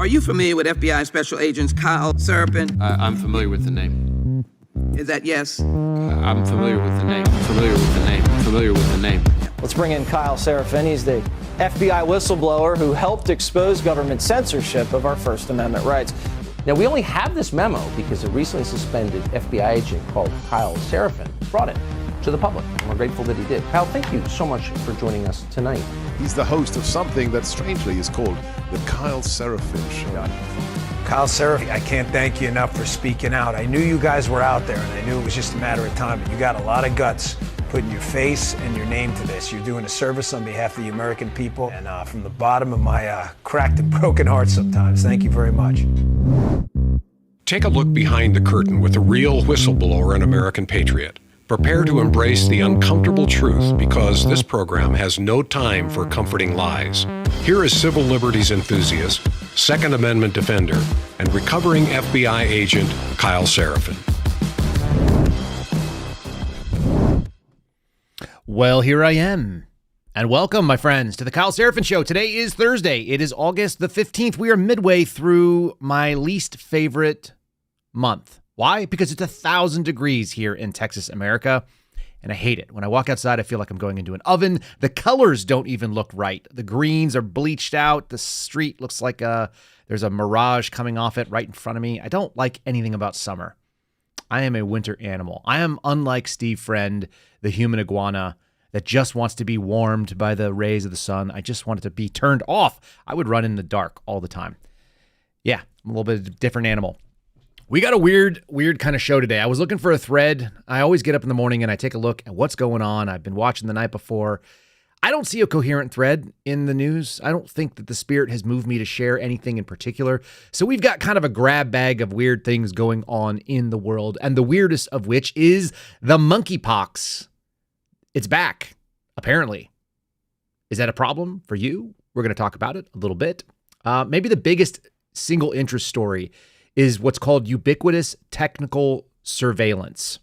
Are you familiar with FBI Special Agents Kyle Seraphin? I'm familiar with the name. Is that yes? I'm familiar with the name. Familiar with the name. Familiar with the name. Let's bring in Kyle Seraphin. He's the FBI whistleblower who helped expose government censorship of our First Amendment rights. Now, we only have this memo because a recently suspended FBI agent called Kyle Seraphin brought it to the public, and we're grateful that he did. Kyle, thank you so much for joining us tonight. He's the host of something that strangely is called the Kyle Seraphin Show. Kyle Seraphin, I can't thank you enough for speaking out. I knew you guys were out there, and I knew it was just a matter of time, but you got a lot of guts putting your face and your name to this. You're doing a service on behalf of the American people, and from the bottom of my cracked and broken heart sometimes, thank you very much. Take a look behind the curtain with a real whistleblower and American patriot. Prepare to embrace the uncomfortable truth because this program has no time for comforting lies. Here is civil liberties enthusiast, Second Amendment defender, and recovering FBI agent Kyle Seraphin. Well, here I am. And welcome, my friends, to the Kyle Seraphin Show. Today is Thursday. It is August the 15th. We are midway through my least favorite month. Why? Because it's 1,000 degrees here in Texas, America, and I hate it. When I walk outside, I feel like I'm going into an oven. The colors don't even look right. The greens are bleached out. The street looks like there's a mirage coming off it right in front of me. I don't like anything about summer. I am a winter animal. I am unlike Steve Friend, the human iguana that just wants to be warmed by the rays of the sun. I just want it to be turned off. I would run in the dark all the time. Yeah, I'm a little bit of a different animal. We got a weird kind of show today. I was looking for a thread. I always get up in the morning and I take a look at what's going on. I've been watching the night before. I don't see a coherent thread in the news. I don't think that the spirit has moved me to share anything in particular. So we've got kind of a grab bag of weird things going on in the world. And the weirdest of which is the monkeypox. It's back, apparently. Is that a problem for you? We're going to talk about it a little bit. Maybe the biggest single interest story is what's called ubiquitous technical surveillance.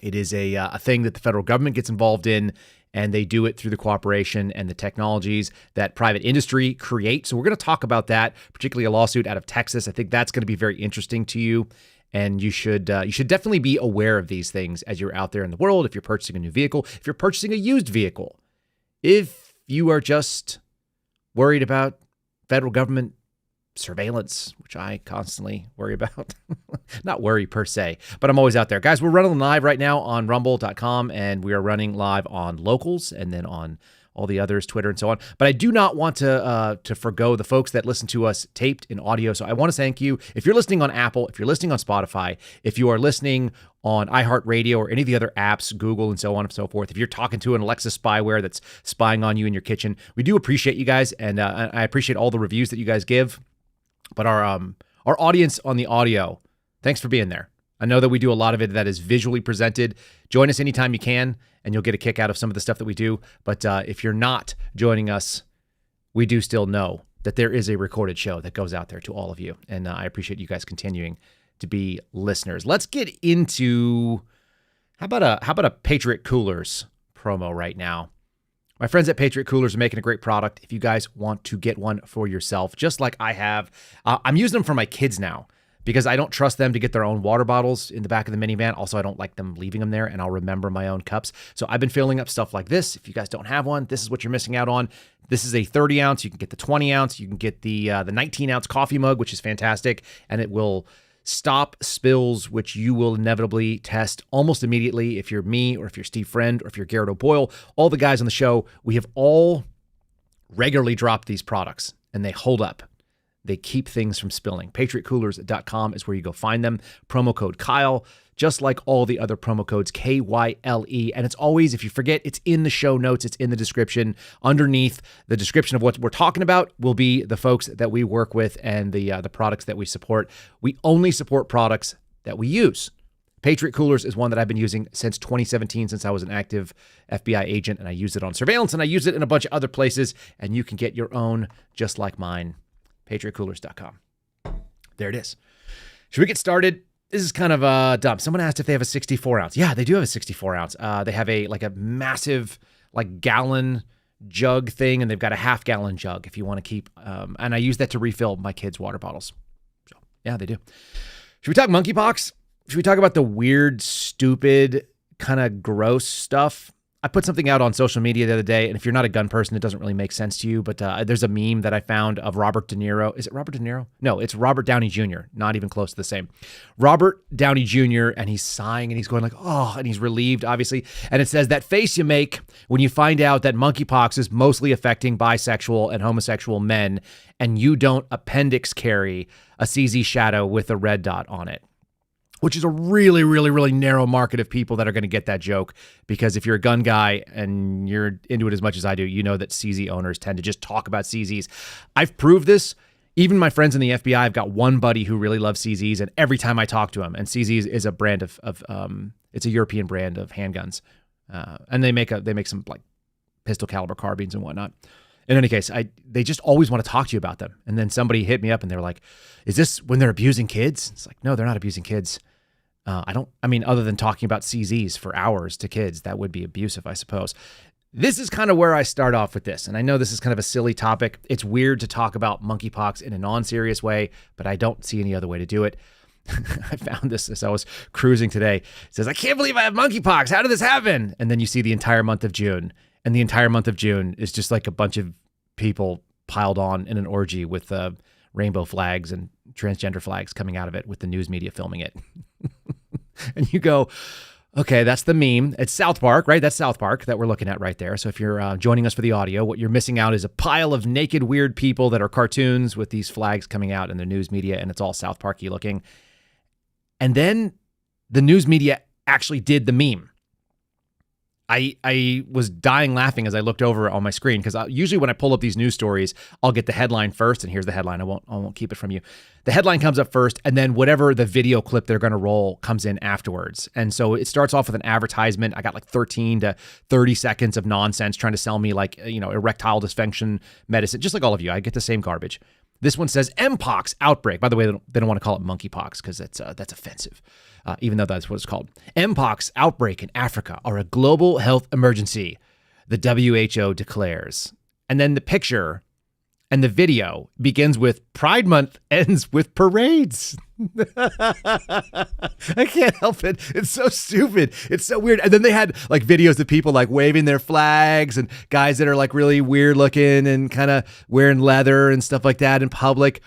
It is a thing that the federal government gets involved in, and they do it through the cooperation and the technologies that private industry creates. So we're going to talk about that, particularly a lawsuit out of Texas. I think that's going to be very interesting to you, and you should definitely be aware of these things as you're out there in the world. If you're purchasing a new vehicle, if you're purchasing a used vehicle, if you are just worried about federal government surveillance, which I constantly worry about. Not worry per se, but I'm always out there. Guys, we're running live right now on rumble.com, and we are running live on Locals and then on all the others, Twitter and so on. But I do not want to forgo the folks that listen to us taped in audio. So I want to thank you. If you're listening on Apple, if you're listening on Spotify, if you are listening on iHeartRadio or any of the other apps, Google and so on and so forth, if you're talking to an Alexa spyware that's spying on you in your kitchen, we do appreciate you guys. And I appreciate all the reviews that you guys give. But our audience on the audio, thanks for being there. I know that we do a lot of it that is visually presented. Join us anytime you can, and you'll get a kick out of some of the stuff that we do. But if you're not joining us, we do still know that there is a recorded show that goes out there to all of you. And I appreciate you guys continuing to be listeners. Let's get into, how about a Patriot Coolers promo right now? My friends at Patriot Coolers are making a great product. If you guys want to get one for yourself, just like I have, I'm using them for my kids now because I don't trust them to get their own water bottles in the back of the minivan. Also, I don't like them leaving them there, and I'll remember my own cups. So I've been filling up stuff like this. If you guys don't have one, this is what you're missing out on. This is a 30 ounce. You can get the 20 ounce. You can get the 19 ounce coffee mug, which is fantastic, and it will stop spills, which you will inevitably test almost immediately. If you're me, or if you're Steve Friend, or if you're Garrett O'Boyle, all the guys on the show, we have all regularly dropped these products, and they hold up. They keep things from spilling. PatriotCoolers.com is where you go find them. Promo code Kyle, just like all the other promo codes, KYLE. And it's always, if you forget, it's in the show notes. It's in the description. Underneath the description of what we're talking about will be the folks that we work with and the products that we support. We only support products that we use. Patriot Coolers is one that I've been using since 2017, since I was an active FBI agent, and I use it on surveillance, and I use it in a bunch of other places, and you can get your own just like mine. PatriotCoolers.com. There it is. Should we get started? This is kind of dumb. Someone asked if they have a 64 ounce. Yeah, they do have a 64 ounce. They have a massive gallon jug thing, and they've got a half-gallon jug if you want to keep. And I use that to refill my kids' water bottles. So yeah, they do. Should we talk monkeypox? Should we talk about the weird, stupid, kind of gross stuff? I put something out on social media the other day, and if you're not a gun person, it doesn't really make sense to you, but there's a meme that I found of Robert De Niro. Is it Robert De Niro? No, it's Robert Downey Jr., not even close to the same. Robert Downey Jr., and he's sighing, and he's going like, oh, and he's relieved, obviously. And it says, that face you make when you find out that monkeypox is mostly affecting bisexual and homosexual men, and you don't appendix carry a CZ shadow with a red dot on it. Which is a really, really, really narrow market of people that are going to get that joke. Because if you're a gun guy and you're into it as much as I do, you know that CZ owners tend to just talk about CZs. I've proved this. Even my friends in the FBI, I've got one buddy who really loves CZs, and every time I talk to him, and CZs is a brand of it's a European brand of handguns, and they make some like pistol caliber carbines and whatnot. In any case, they just always want to talk to you about them. And then somebody hit me up and they're like, "Is this when they're abusing kids?" It's like, no, they're not abusing kids. Other than talking about CZs for hours to kids, that would be abusive, I suppose. This is kind of where I start off with this. And I know this is kind of a silly topic. It's weird to talk about monkeypox in a non-serious way, but I don't see any other way to do it. I found this as I was cruising today. It says, I can't believe I have monkeypox. How did this happen? And then you see the entire month of June. And the entire month of June is just like a bunch of people piled on in an orgy with rainbow flags and transgender flags coming out of it with the news media filming it. And you go, okay, that's the meme. It's South Park, right? That's South Park that we're looking at right there. So if you're joining us for the audio, what you're missing out is a pile of naked, weird people that are cartoons with these flags coming out in the news media, and it's all South Park-y looking. And then the news media actually did the meme. I was dying laughing as I looked over on my screen, because usually when I pull up these news stories, I'll get the headline first, and here's the headline. I won't keep it from you. The headline comes up first, and then whatever the video clip they're going to roll comes in afterwards. And so it starts off with an advertisement. I got like 13 to 30 seconds of nonsense trying to sell me like, erectile dysfunction medicine, just like all of you. I get the same garbage. This one says Mpox outbreak. By the way, they don't want to call it monkeypox because that's offensive, even though that's what it's called. Mpox outbreak in Africa are a global health emergency, the WHO declares. And then the picture and the video begins with Pride Month ends with parades. I can't help it. It's so stupid. It's so weird. And then they had like videos of people like waving their flags and guys that are like really weird looking and kind of wearing leather and stuff like that in public.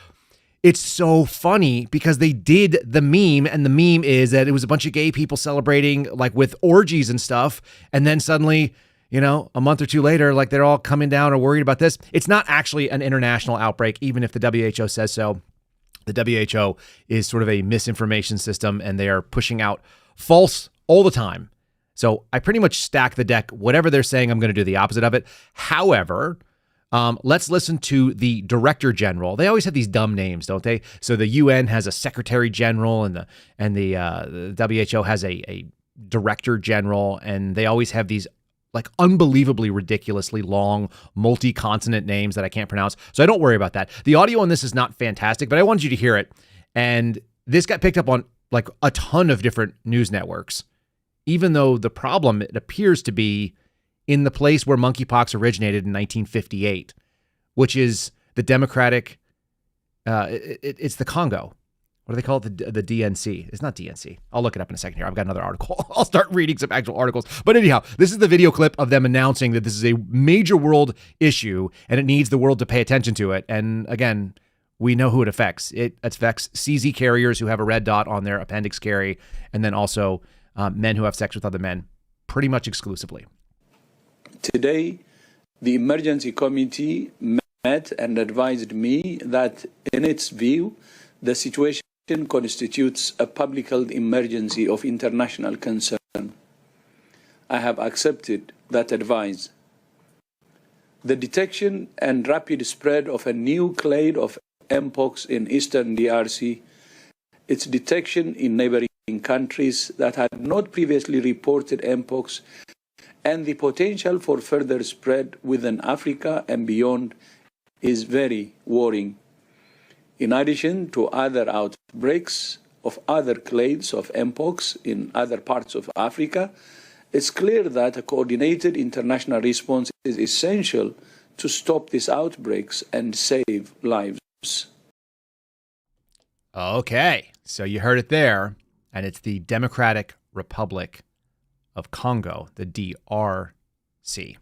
It's so funny because they did the meme, and the meme is that it was a bunch of gay people celebrating like with orgies and stuff. And then suddenly, a month or two later, like they're all coming down or worried about this. It's not actually an international outbreak, even if the WHO says so. The WHO is sort of a misinformation system, and they are pushing out false all the time. So I pretty much stack the deck. Whatever they're saying, I'm going to do the opposite of it. However, let's listen to the Director General. They always have these dumb names, don't they? So the UN has a Secretary General, and the WHO has a Director General, and they always have these like unbelievably ridiculously long multi-consonant names that I can't pronounce. So I don't worry about that. The audio on this is not fantastic, but I wanted you to hear it. And this got picked up on like a ton of different news networks, even though the problem, it appears to be in the place where monkeypox originated in 1958, which is the Democratic, it's the Congo. What do they call it? The DNC. It's not DNC. I'll look it up in a second here. I've got another article. I'll start reading some actual articles. But anyhow, this is the video clip of them announcing that this is a major world issue and it needs the world to pay attention to it. And again, we know who it affects. It affects CZ carriers who have a red dot on their appendix carry, and then also men who have sex with other men, pretty much exclusively. Today, the emergency committee met and advised me that in its view, the situation constitutes a public health emergency of international concern. I have accepted that advice. The detection and rapid spread of a new clade of Mpox in eastern DRC, its detection in neighboring countries that had not previously reported Mpox, and the potential for further spread within Africa and beyond is very worrying. In addition to other outbreaks of other clades of Mpox in other parts of Africa, It's clear that a coordinated international response is essential to stop these outbreaks and save lives. Okay, so you heard it there, and it's the Democratic Republic of Congo, the DRC.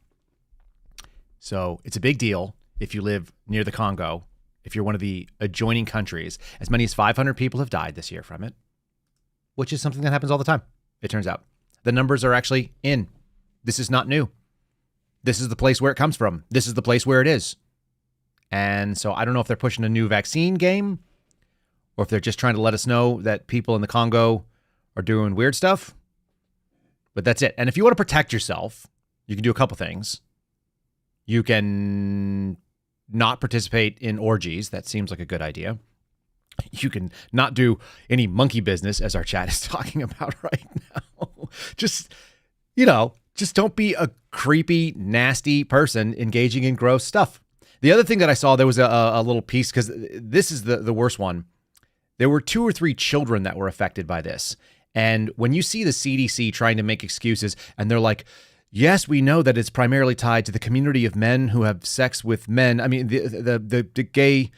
So it's a big deal if you live near the Congo, if you're one of the adjoining countries. As many as 500 people have died this year from it, which is something that happens all the time, it turns out. The numbers are actually in. This is not new. This is the place where it comes from. This is the place where it is. And so I don't know if they're pushing a new vaccine game or if they're just trying to let us know that people in the Congo are doing weird stuff. But that's it. And if you want to protect yourself, you can do a couple things. You can not participate in orgies. That seems like a good idea. You can not do any monkey business, as our chat is talking about right now. Just don't be a creepy, nasty person engaging in gross stuff. The other thing that I saw, there was a little piece, because this is the worst one. There were 2 or 3 children that were affected by this. And when you see the CDC trying to make excuses, and they're like, yes, we know that it's primarily tied to the community of men who have sex with men. I mean, the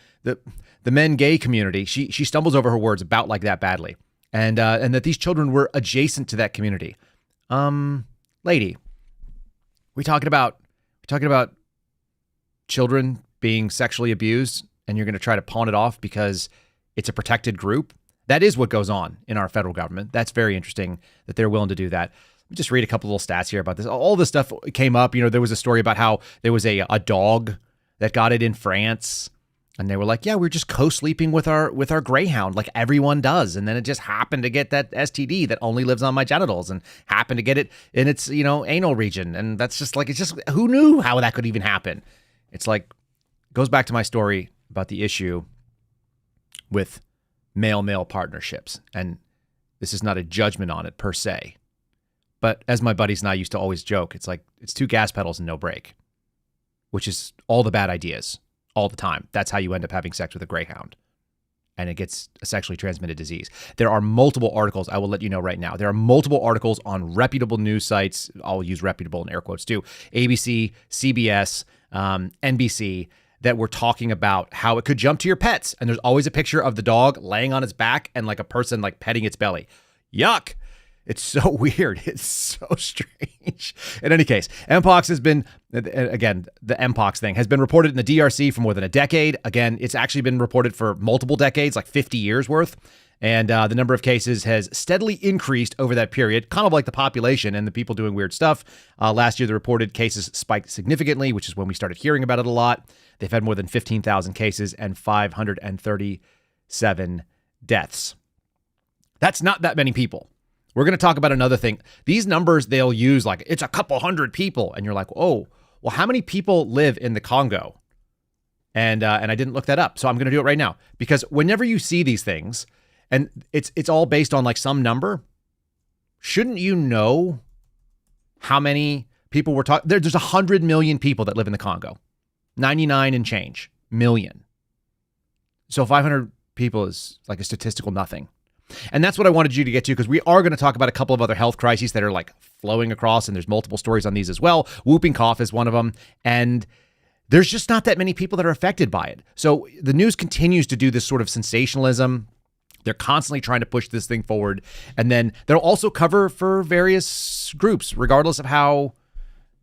men gay community. She stumbles over her words about like that badly, and that these children were adjacent to that community. Lady, we talking about children being sexually abused, and you're going to try to pawn it off because it's a protected group? That is what goes on in our federal government. That's very interesting that they're willing to do that. Let me just read a couple little stats here about this. All this stuff came up. There was a story about how there was a dog that got it in France. And they were like, yeah, we're just co-sleeping with our greyhound like everyone does. And then it just happened to get that STD that only lives on my genitals and happened to get it in its, anal region. And that's just like, it's just, who knew how that could even happen? It's like, goes back to my story about the issue with male-male partnerships. And this is not a judgment on it per se. But as my buddies and I used to always joke, it's like, it's 2 gas pedals and no brake, which is all the bad ideas. All the time. That's how you end up having sex with a greyhound. And it gets a sexually transmitted disease. There are multiple articles, I will let you know right now. There are multiple articles on reputable news sites. I'll use reputable in air quotes too. ABC, CBS, NBC, that were talking about how it could jump to your pets. And there's always a picture of the dog laying on its back and like a person like petting its belly. Yuck. It's so weird. It's so strange. In any case, Mpox has been, again, the Mpox thing has been reported in the DRC for more than a decade. Again, it's actually been reported for multiple decades, like 50 years worth. And the number of cases has steadily increased over that period, kind of like the population and the people doing weird stuff. Last year, the reported cases spiked significantly, which is when we started hearing about it a lot. They've had more than 15,000 cases and 537 deaths. That's not that many people. We're going to talk about another thing. These numbers they'll use like it's a couple hundred people. And you're like, oh, well, how many people live in the Congo? And I didn't look that up. So I'm going to do it right now. Because whenever you see these things and it's all based on like some number, shouldn't you know how many people we're talking? There's 100 million people that live in the Congo. 99 and change million. So 500 people is like a statistical nothing. And that's what I wanted you to get to, because we are going to talk about a couple of other health crises that are like flowing across, and there's multiple stories on these as well. Whooping cough is one of them. And there's just not that many people that are affected by it. So the news continues to do this sort of sensationalism. They're constantly trying to push this thing forward. And then they'll also cover for various groups, regardless of how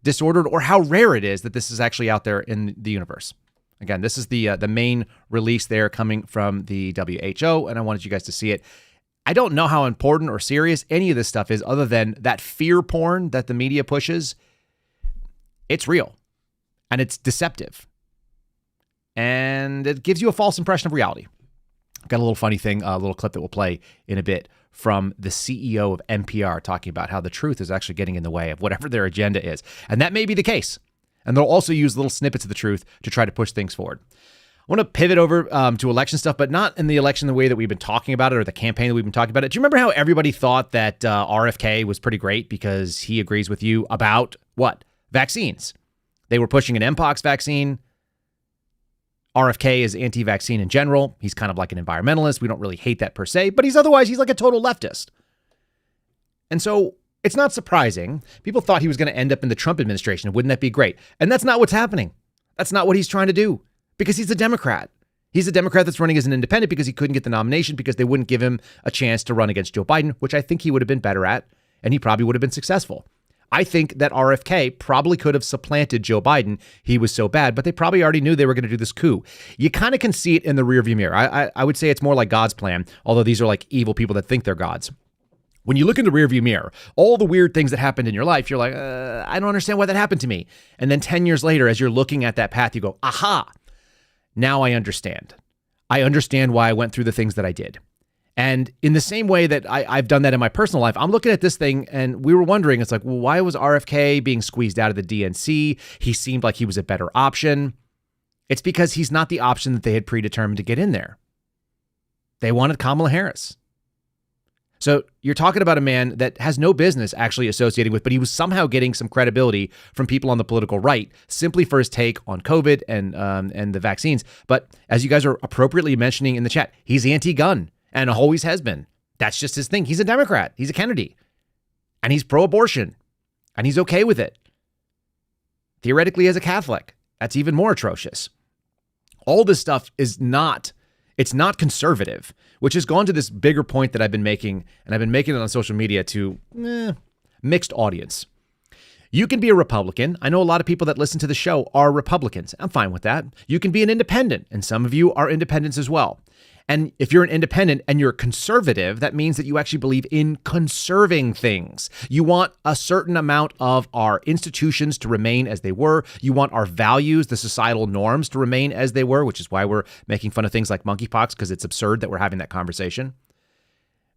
disordered or how rare it is that this is actually out there in the universe. Again, this is the main release there coming from the WHO, and I wanted you guys to see it. I don't know how important or serious any of this stuff is, other than that fear porn that the media pushes. It's real, and it's deceptive, and it gives you a false impression of reality. I've got a little funny thing, a little clip that we'll play in a bit from the CEO of NPR talking about how the truth is actually getting in the way of whatever their agenda is, and that may be the case. And they'll also use little snippets of the truth to try to push things forward. I want to pivot over to election stuff, but not in the election the way that we've been talking about it, or the campaign that we've been talking about it. Do you remember how everybody thought that RFK was pretty great because he agrees with you about what? Vaccines. They were pushing an Mpox vaccine. RFK is anti-vaccine in general. He's kind of like an environmentalist. We don't really hate that per se, but he's like a total leftist. And so It's not surprising. People thought he was going to end up in the Trump administration. Wouldn't that be great? And that's not what's happening. That's not what he's trying to do because he's a Democrat. He's a Democrat that's running as an independent because he couldn't get the nomination because they wouldn't give him a chance to run against Joe Biden, which I think he would have been better at, and he probably would have been successful. I think that RFK probably could have supplanted Joe Biden. He was so bad, but they probably already knew they were going to do this coup. You kind of can see it in the rearview mirror. I would say it's more like God's plan, although these are like evil people that think they're gods. When you look in the rearview mirror, all the weird things that happened in your life, you're like, I don't understand why that happened to me. And then 10 years later, as you're looking at that path, you go, aha, now I understand. I understand why I went through the things that I did. And in the same way that I've done that in my personal life, I'm looking at this thing and we were wondering, it's like, well, why was RFK being squeezed out of the DNC? He seemed like he was a better option. It's because he's not the option that they had predetermined to get in there. They wanted Kamala Harris. So you're talking about a man that has no business actually associating with, but he was somehow getting some credibility from people on the political right simply for his take on COVID and the vaccines. But as you guys are appropriately mentioning in the chat, he's anti-gun and always has been. That's just his thing. He's a Democrat. He's a Kennedy. And he's pro-abortion. And he's okay with it. Theoretically, as a Catholic, that's even more atrocious. All this stuff is not... It's not conservative, which has gone to this bigger point that I've been making, and I've been making it on social media to mixed audience. You can be a Republican. I know a lot of people that listen to the show are Republicans. I'm fine with that. You can be an independent, and some of you are independents as well. And if you're an independent and you're conservative, that means that you actually believe in conserving things. You want a certain amount of our institutions to remain as they were. You want our values, the societal norms to remain as they were, which is why we're making fun of things like monkeypox, because it's absurd that we're having that conversation.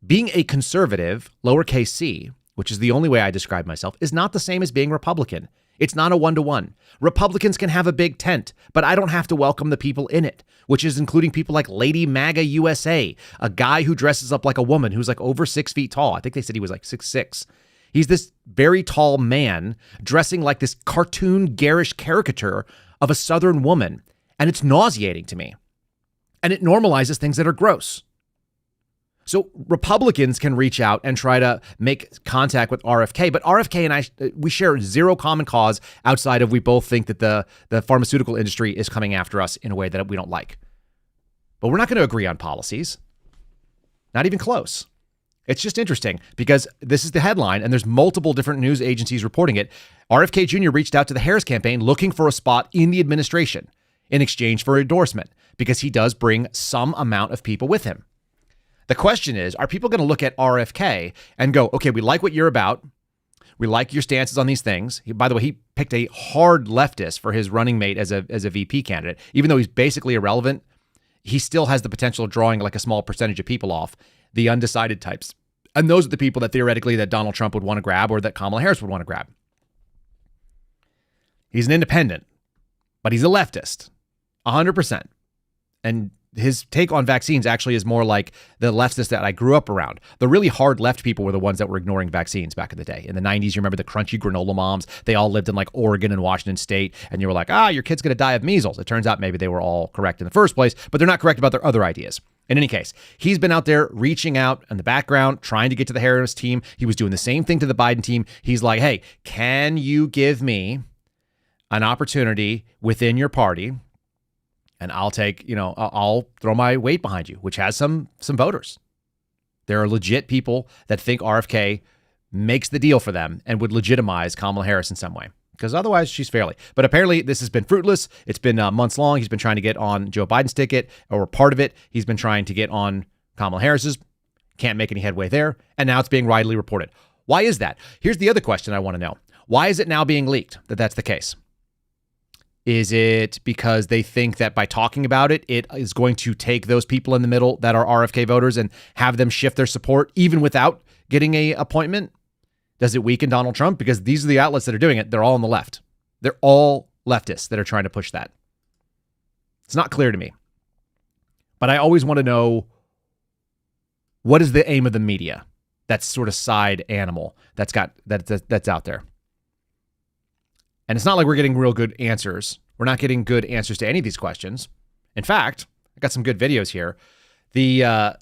Being a conservative, lowercase c, which is the only way I describe myself, is not the same as being Republican. It's not a one-to-one. Republicans can have a big tent, but I don't have to welcome the people in it, which is including people like Lady MAGA USA, a guy who dresses up like a woman who's like over 6 feet tall. I think they said he was like 6'6". He's this very tall man dressing like this cartoon garish caricature of a Southern woman, and it's nauseating to me. And it normalizes things that are gross. So Republicans can reach out and try to make contact with RFK, but RFK and I, we share zero common cause outside of we both think that the pharmaceutical industry is coming after us in a way that we don't like. But we're not going to agree on policies. Not even close. It's just interesting because this is the headline and there's multiple different news agencies reporting it. RFK Jr. reached out to the Harris campaign looking for a spot in the administration in exchange for endorsement because he does bring some amount of people with him. The question is, are people going to look at RFK and go, okay, we like what you're about. We like your stances on these things. By the way, he picked a hard leftist for his running mate as a VP candidate. Even though he's basically irrelevant, he still has the potential of drawing like a small percentage of people off, the undecided types. And those are the people that theoretically that Donald Trump would want to grab or that Kamala Harris would want to grab. He's an independent, but he's a leftist, 100%. And his take on vaccines actually is more like the leftists that I grew up around. The really hard left people were the ones that were ignoring vaccines back in the day. In the 90s, you remember the crunchy granola moms? They all lived in like Oregon and Washington State. And you were like, your kid's going to die of measles. It turns out maybe they were all correct in the first place, but they're not correct about their other ideas. In any case, he's been out there reaching out in the background, trying to get to the Harris team. He was doing the same thing to the Biden team. He's like, hey, can you give me an opportunity within your party? And I'll take, I'll throw my weight behind you, which has some voters. There are legit people that think RFK makes the deal for them and would legitimize Kamala Harris in some way, because otherwise she's fairly. But apparently this has been fruitless. It's been months long. He's been trying to get on Joe Biden's ticket or part of it. He's been trying to get on Kamala Harris's. Can't make any headway there. And now it's being widely reported. Why is that? Here's the other question I want to know. Why is it now being leaked that that's the case? Is it because they think that by talking about it, it is going to take those people in the middle that are RFK voters and have them shift their support even without getting a appointment? Does it weaken Donald Trump? Because these are the outlets that are doing it. They're all on the left. They're all leftists that are trying to push that. It's not clear to me. But I always want to know, what is the aim of the media? That sort of side animal that's out there. And it's not like we're getting real good answers. We're not getting good answers to any of these questions. In fact, I got some good videos here. The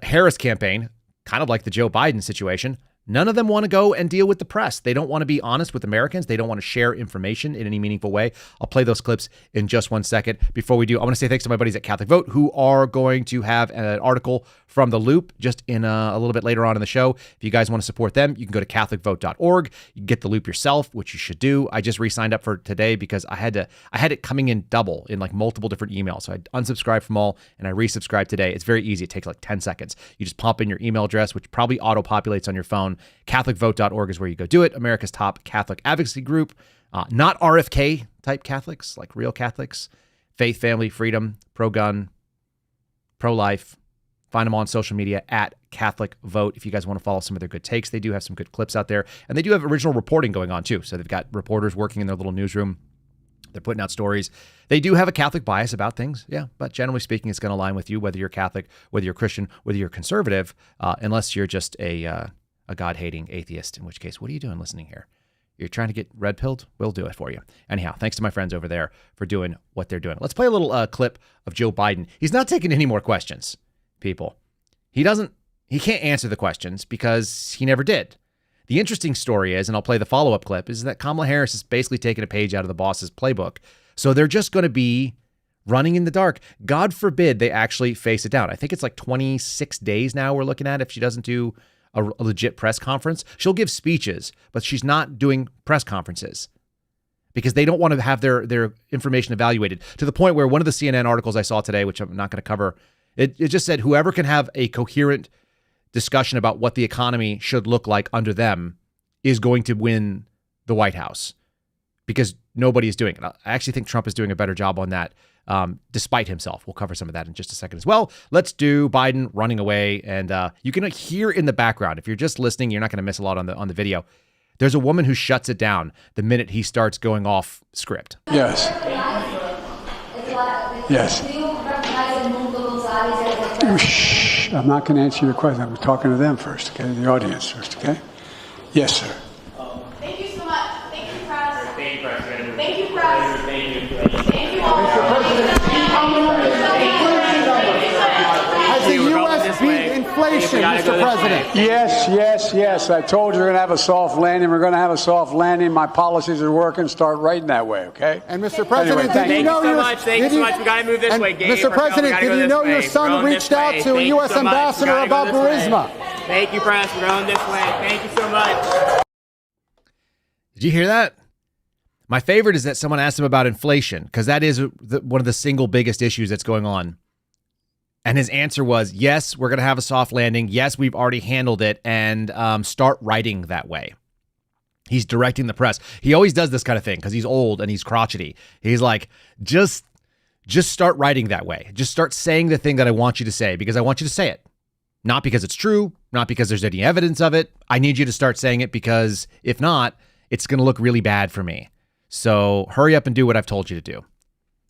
Harris campaign, kind of like the Joe Biden situation, None of them want to go and deal with the press. They don't want to be honest with Americans. They don't want to share information in any meaningful way. I'll play those clips in just 1 second. Before we do, I want to say thanks to my buddies at Catholic Vote who are going to have an article from The Loop just in a little bit later on in the show. If you guys want to support them, you can go to catholicvote.org. You can get The Loop yourself, which you should do. I just re-signed up for today because I had it coming in double in like multiple different emails. So I unsubscribed from all and I resubscribed today. It's very easy. It takes like 10 seconds. You just pump in your email address, which probably auto-populates on your phone. CatholicVote.org is where you go do it. America's top Catholic advocacy group. Not RFK type Catholics, like real Catholics. Faith, family, freedom, pro-gun, pro-life. Find them on social media at Catholic Vote if you guys want to follow some of their good takes. They do have some good clips out there. And they do have original reporting going on too. So they've got reporters working in their little newsroom. They're putting out stories. They do have a Catholic bias about things, yeah. But generally speaking, it's going to align with you, whether you're Catholic, whether you're Christian, whether you're conservative, unless you're just a God-hating atheist, in which case, what are you doing listening here? You're trying to get red-pilled? We'll do it for you. Anyhow, thanks to my friends over there for doing what they're doing. Let's play a little clip of Joe Biden. He's not taking any more questions, people. He can't answer the questions because he never did. The interesting story is, and I'll play the follow-up clip, is that Kamala Harris is basically taking a page out of the boss's playbook. So they're just going to be running in the dark. God forbid they actually face it down. I think it's like 26 days now we're looking at if she doesn't do a legit press conference. She'll give speeches, but she's not doing press conferences because they don't want to have their information evaluated to the point where one of the CNN articles I saw today, which I'm not going to cover, it just said whoever can have a coherent discussion about what the economy should look like under them is going to win the White House because nobody is doing it. I actually think Trump is doing a better job on that, despite himself. We'll cover some of that in just a second as well. Let's do Biden running away. And you can hear in the background, if you're just listening, you're not going to miss a lot on the video. There's a woman who shuts it down the minute he starts going off script. Yes. Yes. Shh. I'm not going to answer your question. I'm talking to them first, okay? The audience first, okay? Yes, sir. Thank you so much. Thank you, President. Thank you, President. Thank you, President. Thank you. Thank you all. Has the U.S. beat inflation, Mr. President? Yes. I told you we're going to have a soft landing. We're going to have a soft landing. My policies are working. Start writing that way, okay? And Mr. President, did you know your... Thank you so much. We got to move this way. Mr. President, did you know your son reached out to a U.S. ambassador about Burisma? Thank you, Press. We're going this way. Thank you so much. Did you hear that? My favorite is that someone asked him about inflation because that is one of the single biggest issues that's going on. And his answer was, yes, we're going to have a soft landing. Yes, we've already handled it, and start writing that way. He's directing the press. He always does this kind of thing because he's old and he's crotchety. He's like, just start writing that way. Just start saying the thing that I want you to say because I want you to say it. Not because it's true, not because there's any evidence of it. I need you to start saying it because if not, it's going to look really bad for me. So hurry up and do what I've told you to do.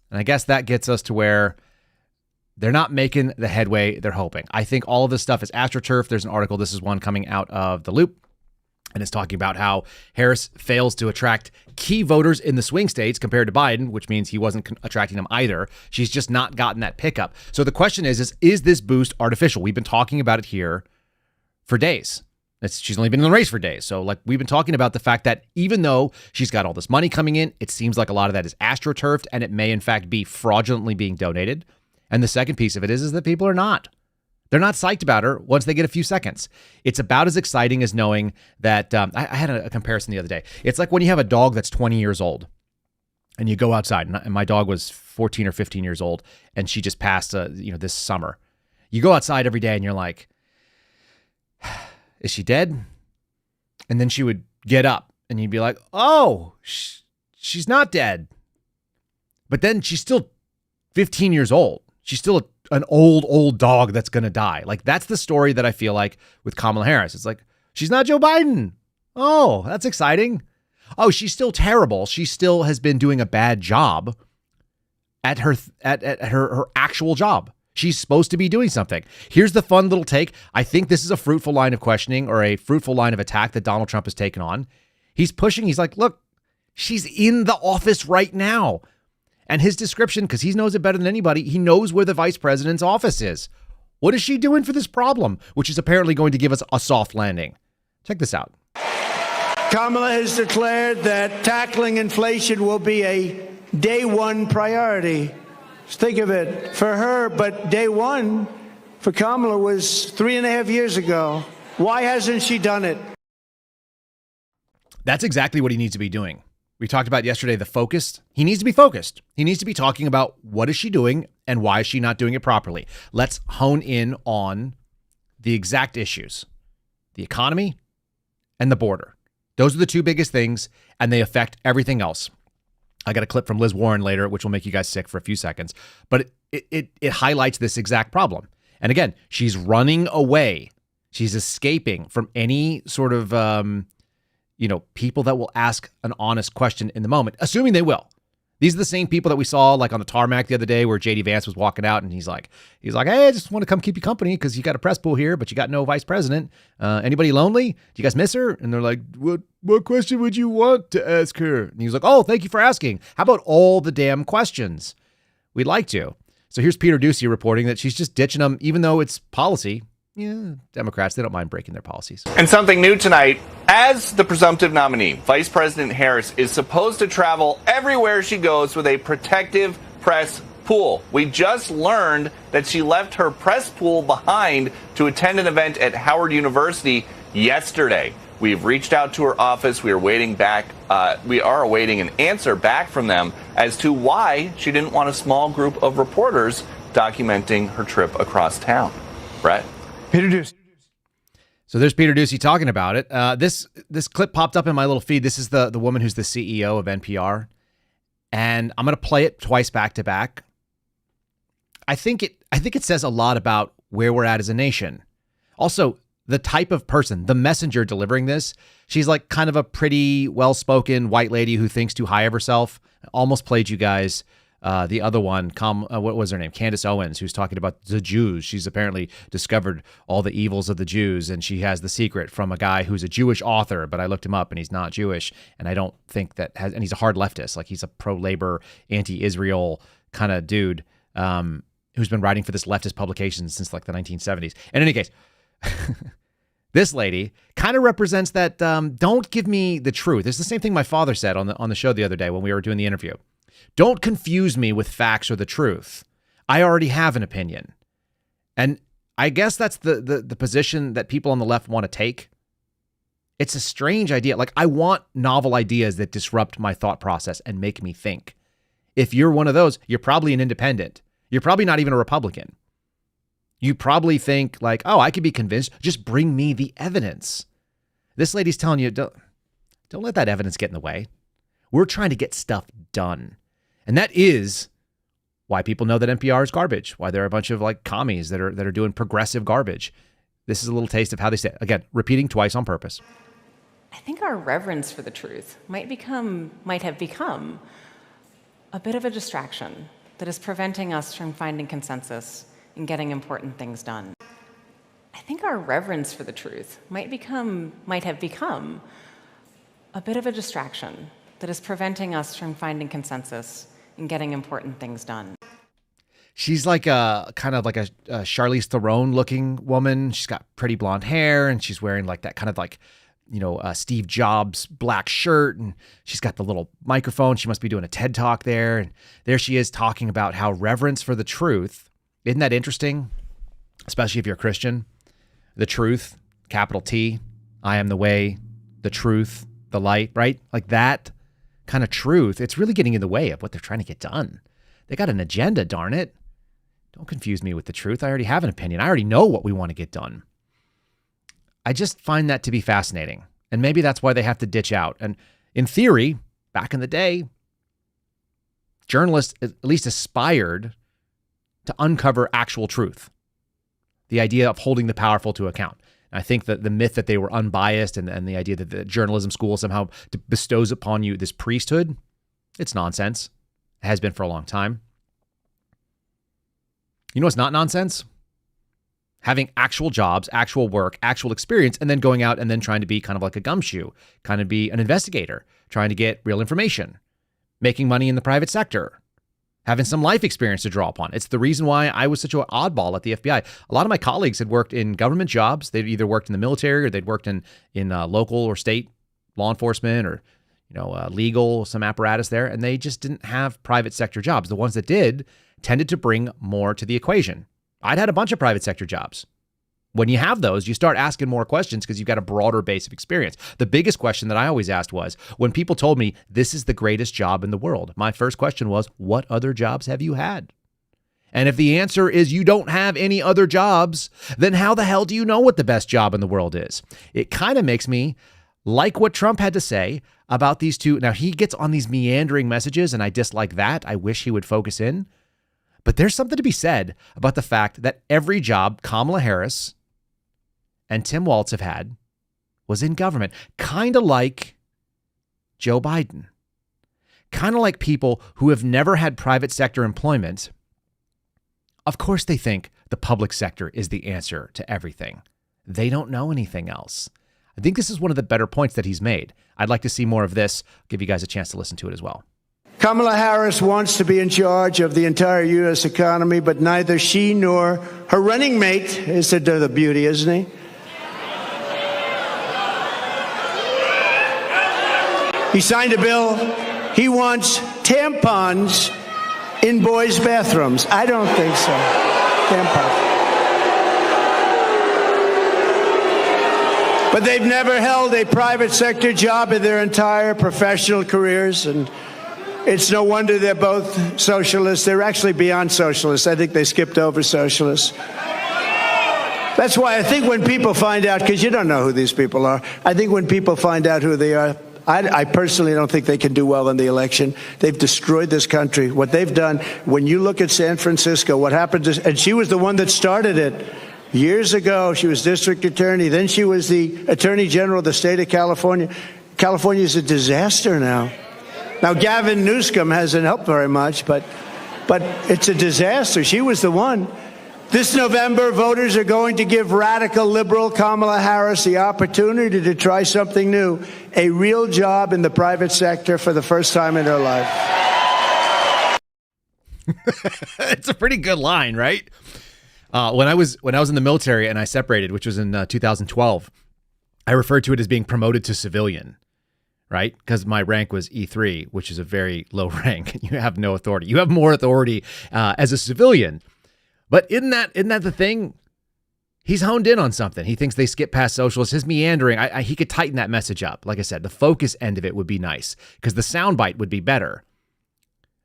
And I guess that gets us to where they're not making the headway they're hoping. I think all of this stuff is astroturf. There's an article. This is one coming out of The Loop. And it's talking about how Harris fails to attract key voters in the swing states compared to Biden, which means he wasn't attracting them either. She's just not gotten that pickup. So the question is this boost artificial? We've been talking about it here for days. She's only been in the race for days. So like we've been talking about the fact that even though she's got all this money coming in, it seems like a lot of that is astroturfed and it may in fact be fraudulently being donated. And the second piece of it is that people are not. They're not psyched about her once they get a few seconds. It's about as exciting as knowing that I had a comparison the other day. It's like when you have a dog that's 20 years old and you go outside, and my dog was 14 or 15 years old and she just passed this summer. You go outside every day and you're like, is she dead? And then she would get up and you'd be like, oh, she's not dead. But then she's still 15 years old. She's still an old dog that's going to die. Like that's the story that I feel like with Kamala Harris. It's like, she's not Joe Biden. Oh, that's exciting. Oh, she's still terrible. She still has been doing a bad job at her actual job. She's supposed to be doing something. Here's the fun little take. I think this is a fruitful line of questioning or a fruitful line of attack that Donald Trump has taken on. He's pushing. He's like, look, she's in the office right now. And his description, because he knows it better than anybody, he knows where the vice president's office is. What is she doing for this problem? Which is apparently going to give us a soft landing. Check this out. Kamala has declared that tackling inflation will be a day one priority. Just think of it for her, but day one for Kamala was 3.5 years ago. Why hasn't she done it? That's exactly what he needs to be doing. We talked about yesterday the focused. He needs to be focused. He needs to be talking about what is she doing and why is she not doing it properly. Let's hone in on the exact issues: the economy and the border. Those are the two biggest things, and they affect everything else. I got a clip from Liz Warren later, which will make you guys sick for a few seconds, but it highlights this exact problem. And again, she's running away. She's escaping from any sort of, people that will ask an honest question in the moment, assuming they will. These are the same people that we saw like on the tarmac the other day where JD Vance was walking out and he's like, hey, I just want to come keep you company because you got a press pool here, but you got no vice president. Anybody lonely? Do you guys miss her? And they're like, what question would you want to ask her? And he was like, oh, thank you for asking. How about all the damn questions? We'd like to. So here's Peter Doocy reporting that she's just ditching them, even though it's policy. Yeah, Democrats, they don't mind breaking their policies. And something new tonight, as the presumptive nominee, Vice President Harris is supposed to travel everywhere she goes with a protective press pool. We just learned that she left her press pool behind to attend an event at Howard University yesterday. We've reached out to her office. We are awaiting an answer back from them as to why she didn't want a small group of reporters documenting her trip across town. Brett? Peter Doocy. So there's Peter Doocy talking about it. This clip popped up in my little feed. This is the woman who's the CEO of NPR. And I'm going to play it twice back to back. I think it says a lot about where we're at as a nation. Also, the type of person, the messenger delivering this, she's like kind of a pretty well-spoken white lady who thinks too high of herself. I almost played you guys the other one, what was her name? Candace Owens, who's talking about the Jews. She's apparently discovered all the evils of the Jews, and she has the secret from a guy who's a Jewish author, but I looked him up, and he's not Jewish, and I don't think and he's a hard leftist. Like, he's a pro-labor, anti-Israel kind of dude who's been writing for this leftist publication since like the 1970s. In any case, this lady kind of represents that don't give me the truth. It's the same thing my father said on the show the other day when we were doing the interview. Don't confuse me with facts or the truth. I already have an opinion. And I guess that's the position that people on the left want to take. It's a strange idea. Like, I want novel ideas that disrupt my thought process and make me think. If you're one of those, you're probably an independent. You're probably not even a Republican. You probably think like, oh, I could be convinced. Just bring me the evidence. This lady's telling you, don't let that evidence get in the way. We're trying to get stuff done. And that is why people know that NPR is garbage, why there are a bunch of like commies that are doing progressive garbage. This is a little taste of how they say it. Again, repeating twice on purpose. I think our reverence for the truth might have become a bit of a distraction that is preventing us from finding consensus and getting important things done. I think our reverence for the truth might have become a bit of a distraction that is preventing us from finding consensus and getting important things done. She's like a kind of like a Charlize Theron looking woman. She's got pretty blonde hair and she's wearing like that kind of like, Steve Jobs black shirt, and she's got the little microphone. She must be doing a TED Talk there. And there she is talking about how reverence for the truth. Isn't that interesting? Especially if you're a Christian. The truth, capital T, I am the way, the truth, the light, right? Like that kind of truth. It's really getting in the way of what they're trying to get done. They got an agenda, darn it. Don't confuse me with the truth. I already have an opinion. I already know what we want to get done. I just find that to be fascinating. And maybe that's why they have to ditch out. And in theory, back in the day, journalists at least aspired to uncover actual truth. The idea of holding the powerful to account. And I think that the myth that they were unbiased and the idea that the journalism school somehow bestows upon you this priesthood, it's nonsense. It has been for a long time. You know what's not nonsense? Having actual jobs, actual work, actual experience, and then going out and then trying to be kind of like a gumshoe, kind of be an investigator, trying to get real information, making money in the private sector. having some life experience to draw upon. It's the reason why I was such an oddball at the FBI. A lot of my colleagues had worked in government jobs. They'd either worked in the military or they'd worked in local or state law enforcement or legal, some apparatus there, and they just didn't have private sector jobs. The ones that did tended to bring more to the equation. I'd had a bunch of private sector jobs. When you have those, you start asking more questions because you've got a broader base of experience. The biggest question that I always asked was, when people told me this is the greatest job in the world, my first question was, what other jobs have you had? And if the answer is you don't have any other jobs, then how the hell do you know what the best job in the world is? It kind of makes me like what Trump had to say about these two. Now, he gets on these meandering messages, and I dislike that. I wish he would focus in. But there's something to be said about the fact that every job Kamala Harris and Tim Walz have had was in government, kind of like Joe Biden, kind of like people who have never had private sector employment. Of course, they think the public sector is the answer to everything. They don't know anything else. I think this is one of the better points that he's made. I'd like to see more of this. I'll give you guys a chance to listen to it as well. Kamala Harris wants to be in charge of the entire U.S. economy, but neither she nor her running mate is the beauty, isn't he? He signed a bill. He wants tampons in boys' bathrooms. I don't think so. Tampons. But they've never held a private sector job in their entire professional careers, and it's no wonder they're both socialists. They're actually beyond socialists. I think they skipped over socialists. That's why I think when people find out, because you don't know who these people are, I think when people find out who they are, I personally don't think they can do well in the election. They've destroyed this country. What they've done, when you look at San Francisco, what happened to, and she was the one that started it. Years ago, she was district attorney. Then she was the attorney general of the state of California. California is a disaster now. Now, Gavin Newsom hasn't helped very much, but it's a disaster. She was the one. This November, voters are going to give radical liberal Kamala Harris the opportunity to try something new, a real job in the private sector for the first time in her life. It's a pretty good line, right? When I was in the military and I separated, which was in 2012, I referred to it as being promoted to civilian, right? Because my rank was E3, which is a very low rank. You have no authority. You have more authority as a civilian. But isn't that the thing? He's honed in on something. He thinks they skip past socialists. His meandering, he could tighten that message up. Like I said, the focus end of it would be nice because the soundbite would be better.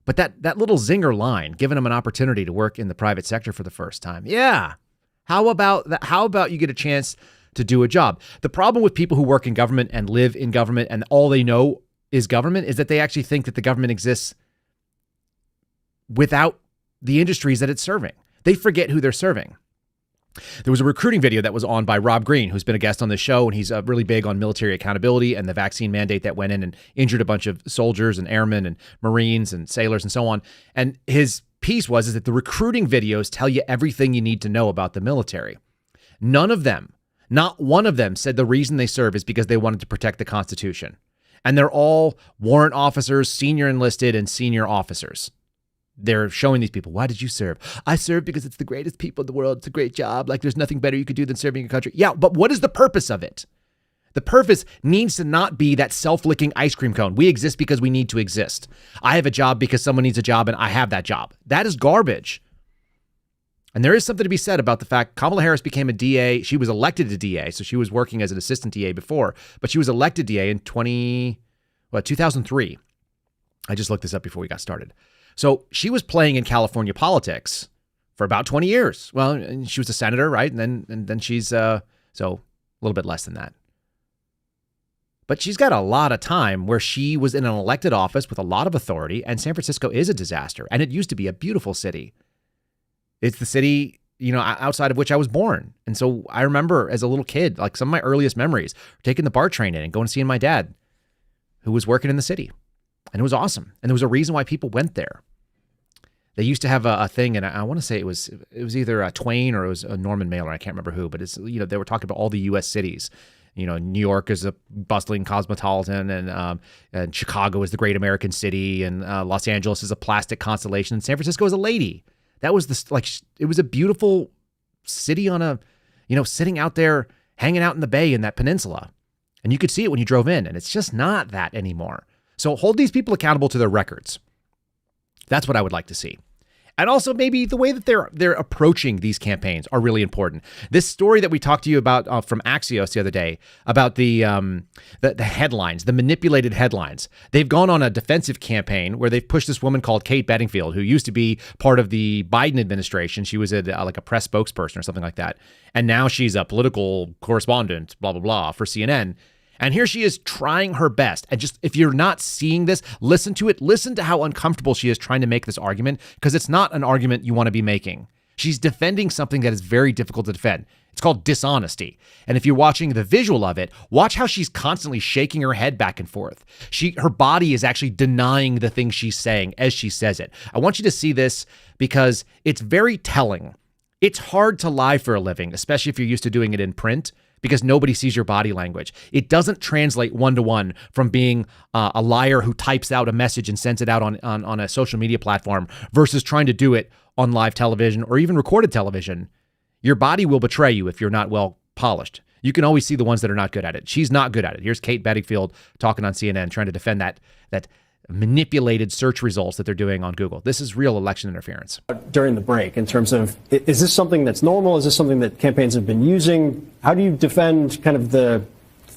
But that little zinger line, giving him an opportunity to work in the private sector for the first time. Yeah. How about that? How about you get a chance to do a job? The problem with people who work in government and live in government and all they know is government is that they actually think that the government exists without the industries that it's serving. They forget who they're serving. There was a recruiting video that was on by Rob Green, who's been a guest on the show, and he's really big on military accountability and the vaccine mandate that went in and injured a bunch of soldiers and airmen and Marines and sailors and so on. And his piece was that the recruiting videos tell you everything you need to know about the military. None of them, not one of them, said the reason they serve is because they wanted to protect the Constitution. And they're all warrant officers, senior enlisted, and senior officers. They're showing these people, why did you serve? I serve because it's the greatest people in the world. It's a great job. Like there's nothing better you could do than serving your country. Yeah, but what is the purpose of it? The purpose needs to not be that self-licking ice cream cone. We exist because we need to exist. I have a job because someone needs a job and I have that job. That is garbage. And there is something to be said about the fact Kamala Harris became a DA. She was elected to DA. So she was working as an assistant DA before, but she was elected DA in 2003. I just looked this up before we got started. So she was playing in California politics for about 20 years. Well, and she was a senator, right? And then she's so a little bit less than that. But she's got a lot of time where she was in an elected office with a lot of authority, and San Francisco is a disaster. And it used to be a beautiful city. It's the city, outside of which I was born. And so I remember as a little kid, like some of my earliest memories, taking the BART train in and going and seeing my dad, who was working in the city. And it was awesome. And there was a reason why people went there. They used to have a thing, and I want to say it was either Twain or it was Norman Mailer. I can't remember who, but it's they were talking about all the U.S. cities, New York is a bustling cosmopolitan, and Chicago is the great American city, and Los Angeles is a plastic constellation, and San Francisco is a lady. That was it was a beautiful city on a, sitting out there, hanging out in the bay in that peninsula. And you could see it when you drove in, and it's just not that anymore. So hold these people accountable to their records. That's what I would like to see. And also maybe the way that they're approaching these campaigns are really important. This story that we talked to you about from Axios the other day about the headlines, the manipulated headlines. They've gone on a defensive campaign where they've pushed this woman called Kate Bedingfield, who used to be part of the Biden administration. She was like a press spokesperson or something like that. And now she's a political correspondent, blah, blah, blah, for CNN. And here she is trying her best. And just, if you're not seeing this, listen to it. Listen to how uncomfortable she is trying to make this argument, because it's not an argument you want to be making. She's defending something that is very difficult to defend. It's called dishonesty. And if you're watching the visual of it, watch how she's constantly shaking her head back and forth. Her body is actually denying the thing she's saying as she says it. I want you to see this because it's very telling. It's hard to lie for a living, especially if you're used to doing it in print, because nobody sees your body language. It doesn't translate one-to-one from being a liar who types out a message and sends it out on a social media platform versus trying to do it on live television or even recorded television. Your body will betray you if you're not well polished. You can always see the ones that are not good at it. She's not good at it. Here's Kate Bedingfield talking on CNN, trying to defend that manipulated search results that they're doing on Google. This is real election interference. During the break, in terms of, is this something that's normal? Is this something that campaigns have been using? How do you defend kind of the...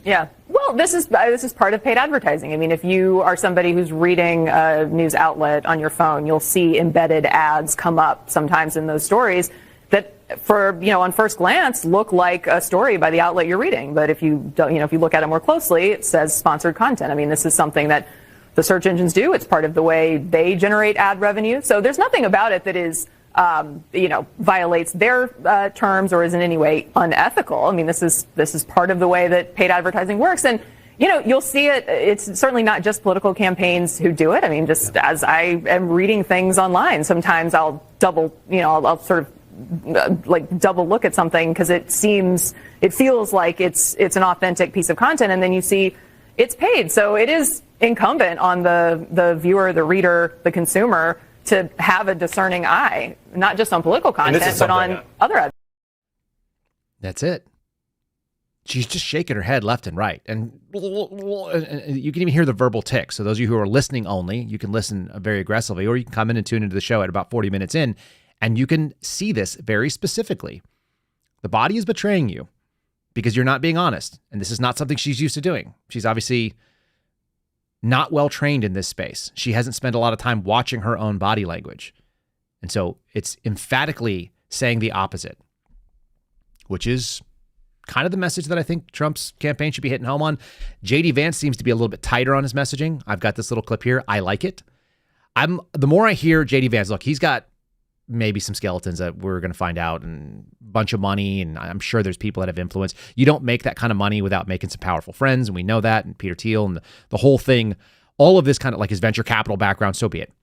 Yeah. Well, this is part of paid advertising. I mean, if you are somebody who's reading a news outlet on your phone, you'll see embedded ads come up sometimes in those stories that, on first glance, look like a story by the outlet you're reading. But if you don't, if you look at it more closely, it says sponsored content. I mean, this is something that the search engines do. It's part of the way they generate ad revenue. So there's nothing about it that is, violates their terms or is in any way unethical. I mean, this is part of the way that paid advertising works. And, you'll see it. It's certainly not just political campaigns who do it. I mean, just as I am reading things online, sometimes I'll I'll sort of double look at something because it feels like it's an authentic piece of content. And then you see it's paid. So it is incumbent on the viewer, the reader, the consumer to have a discerning eye, not just on political content, but on other ads. That's it. She's just shaking her head left and right. And you can even hear the verbal tick. So those of you who are listening only, you can listen very aggressively, or you can come in and tune into the show at about 40 minutes in, and you can see this very specifically. The body is betraying you because you're not being honest. And this is not something she's used to doing. She's obviously not well trained in this space. She hasn't spent a lot of time watching her own body language. And so it's emphatically saying the opposite, which is kind of the message that I think Trump's campaign should be hitting home on. JD Vance seems to be a little bit tighter on his messaging. I've got this little clip here. I like it. The more I hear JD Vance, look, he's got maybe some skeletons that we're going to find out, and a bunch of money, and I'm sure there's people that have influence. You don't make that kind of money without making some powerful friends, and we know that, and Peter Thiel and the whole thing, all of this kind of like his venture capital background, so be it.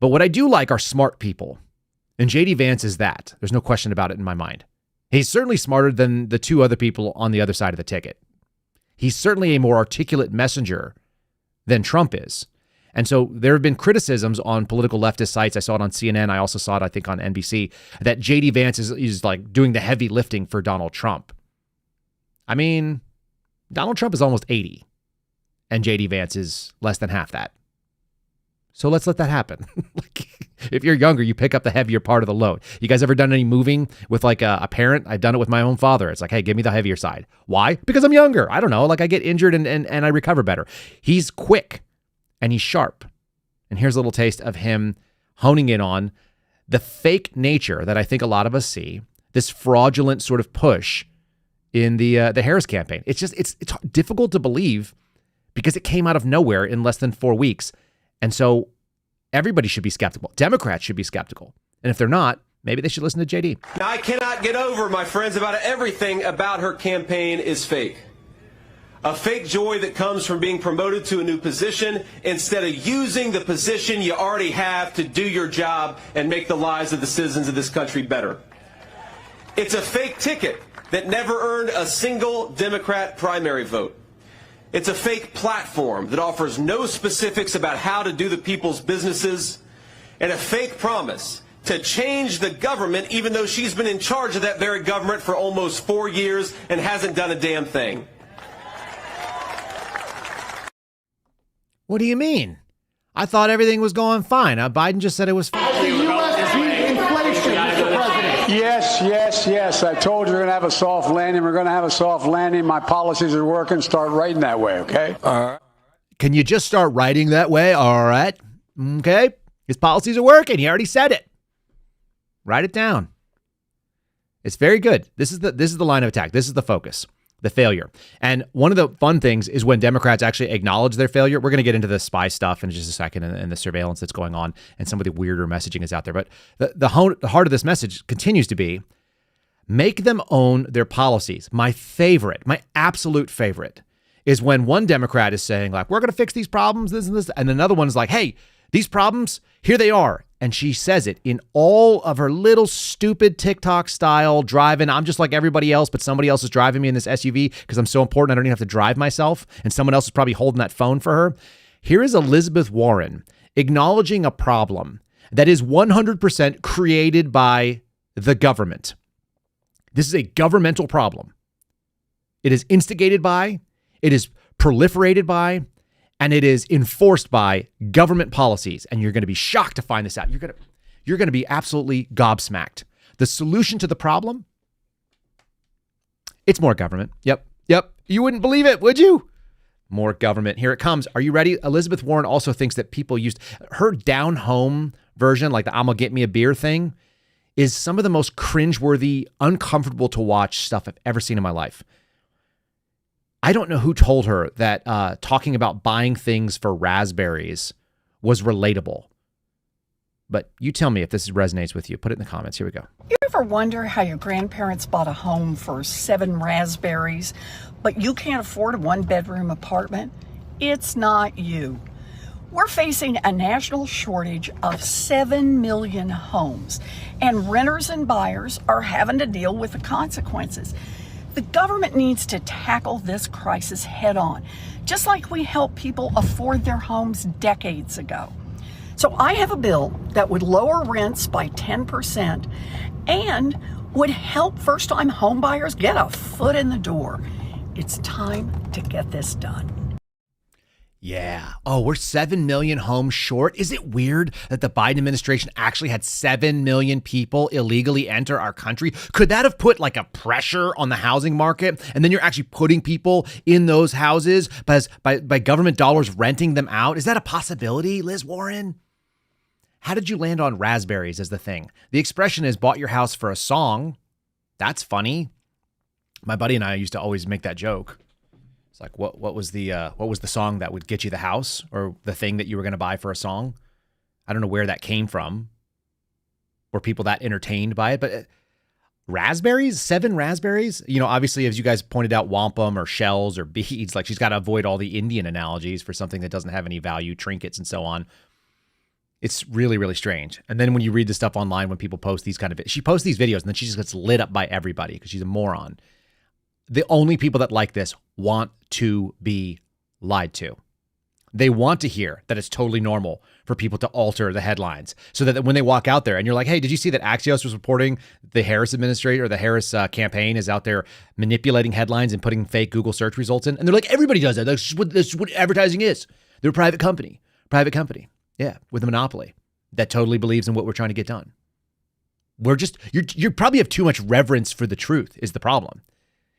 But what I do like are smart people, and JD Vance is that. There's no question about it in my mind. He's certainly smarter than the two other people on the other side of the ticket. He's certainly a more articulate messenger than Trump is. And so there have been criticisms on political leftist sites. I saw it on CNN. I also saw it, I think, on NBC, that JD Vance is like doing the heavy lifting for Donald Trump. I mean, Donald Trump is almost 80, and JD Vance is less than half that. So let's let that happen. If you're younger, you pick up the heavier part of the load. You guys ever done any moving with like a parent? I've done it with my own father. It's like, hey, give me the heavier side. Why? Because I'm younger. I don't know. Like I get injured and I recover better. He's quick. And he's sharp. And here's a little taste of him honing in on the fake nature that I think a lot of us see, this fraudulent sort of push in the Harris campaign. It's difficult to believe because it came out of nowhere in less than 4 weeks. And so everybody should be skeptical. Democrats should be skeptical. And if they're not, maybe they should listen to JD. Now, I cannot get over, my friends, about everything about her campaign is fake. A fake joy that comes from being promoted to a new position instead of using the position you already have to do your job and make the lives of the citizens of this country better. It's a fake ticket that never earned a single Democrat primary vote. It's a fake platform that offers no specifics about how to do the people's businesses, and a fake promise to change the government, even though she's been in charge of that very government for almost 4 years and hasn't done a damn thing. What do you mean? I thought everything was going fine. Biden just said it was fine. The U.S. beat inflation, Mr. President. Yes. I told you we're going to have a soft landing. We're going to have a soft landing. My policies are working. Start writing that way, okay? All right. Can you just start writing that way? All right. Okay. His policies are working. He already said it. Write it down. It's very good. This is the line of attack. This is the focus, the failure. And one of the fun things is when Democrats actually acknowledge their failure. We're going to get into the spy stuff in just a second and the surveillance that's going on and some of the weirder messaging is out there. But the heart of this message continues to be make them own their policies. My favorite, my absolute favorite is when one Democrat is saying like, we're going to fix these problems, this and this. And another one is like, hey, these problems, here they are. And she says it in all of her little stupid TikTok style driving. I'm just like everybody else, but somebody else is driving me in this SUV because I'm so important I don't even have to drive myself. And someone else is probably holding that phone for her. Here is Elizabeth Warren acknowledging a problem that is 100% created by the government. This is a governmental problem. It is instigated by, it is proliferated by, and it is enforced by government policies. And you're going to be shocked to find this out. You're going to be absolutely gobsmacked. The solution to the problem? It's more government. Yep. You wouldn't believe it, would you? More government. Here it comes. Are you ready? Elizabeth Warren also thinks that people used her down home version, like the I'm gonna get me a beer thing, is some of the most cringeworthy, uncomfortable to watch stuff I've ever seen in my life. I don't know who told her that talking about buying things for raspberries was relatable. But you tell me if this resonates with you. Put it in the comments. Here we go. You ever wonder how your grandparents bought a home for 7 raspberries, but you can't afford a 1-bedroom apartment? It's not you. We're facing a national shortage of 7 million homes, and renters and buyers are having to deal with the consequences. The government needs to tackle this crisis head on, just like we helped people afford their homes decades ago. So I have a bill that would lower rents by 10% and would help first-time homebuyers get a foot in the door. It's time to get this done. Yeah. Oh, we're 7 million homes short. Is it weird that the Biden administration actually had 7 million people illegally enter our country? Could that have put like a pressure on the housing market? And then you're actually putting people in those houses by government dollars renting them out? Is that a possibility, Liz Warren? How did you land on raspberries as the thing? The expression is bought your house for a song. That's funny. My buddy and I used to always make that joke. It's like, what was the song that would get you the house or the thing that you were going to buy for a song? I don't know where that came from. Were people that entertained by it? But raspberries, 7 raspberries, obviously, as you guys pointed out, wampum or shells or beads, like she's got to avoid all the Indian analogies for something that doesn't have any value, trinkets and so on. It's really, really strange. And then when you read the stuff online, when people post these she posts these videos and then she just gets lit up by everybody because she's a moron. The only people that like this want to be lied to. They want to hear that it's totally normal for people to alter the headlines so that when they walk out there and you're like, hey, did you see that Axios was reporting the Harris administrator or the Harris campaign is out there manipulating headlines and putting fake Google search results in? And they're like, everybody does that. That's what advertising is. They're a private company. Yeah, with a monopoly that totally believes in what we're trying to get done. You probably have too much reverence for the truth is the problem.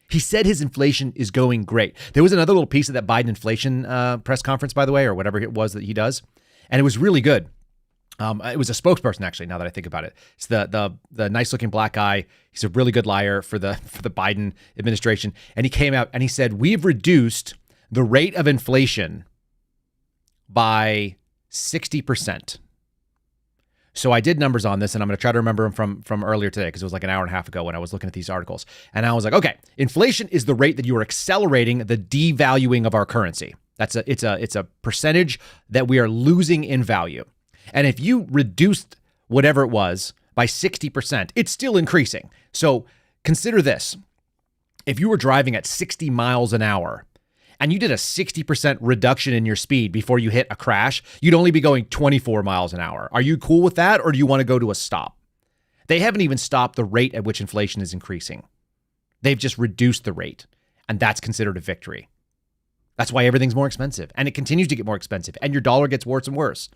He said his inflation is going great. There was another little piece of that Biden inflation press conference, by the way, or whatever it was that he does. And it was really good. It was a spokesperson, actually, now that I think about it. It's the nice looking black guy. He's a really good liar for the Biden administration. And he came out and he said, we've reduced the rate of inflation by 60%. So I did numbers on this, and I'm going to try to remember them from earlier today because it was like an hour and a half ago when I was looking at these articles. And I was like, okay, inflation is the rate that you are accelerating the devaluing of our currency. It's a percentage that we are losing in value. And if you reduced whatever it was by 60%, it's still increasing. So consider this. if you were driving at 60 miles an hour and you did a 60% reduction in your speed before you hit a crash, you'd only be going 24 miles an hour. Are you cool with that, or do you want to go to a stop? They haven't even stopped the rate at which inflation is increasing. They've just reduced the rate, and that's considered a victory. That's why everything's more expensive, and it continues to get more expensive, and your dollar gets worse and worse.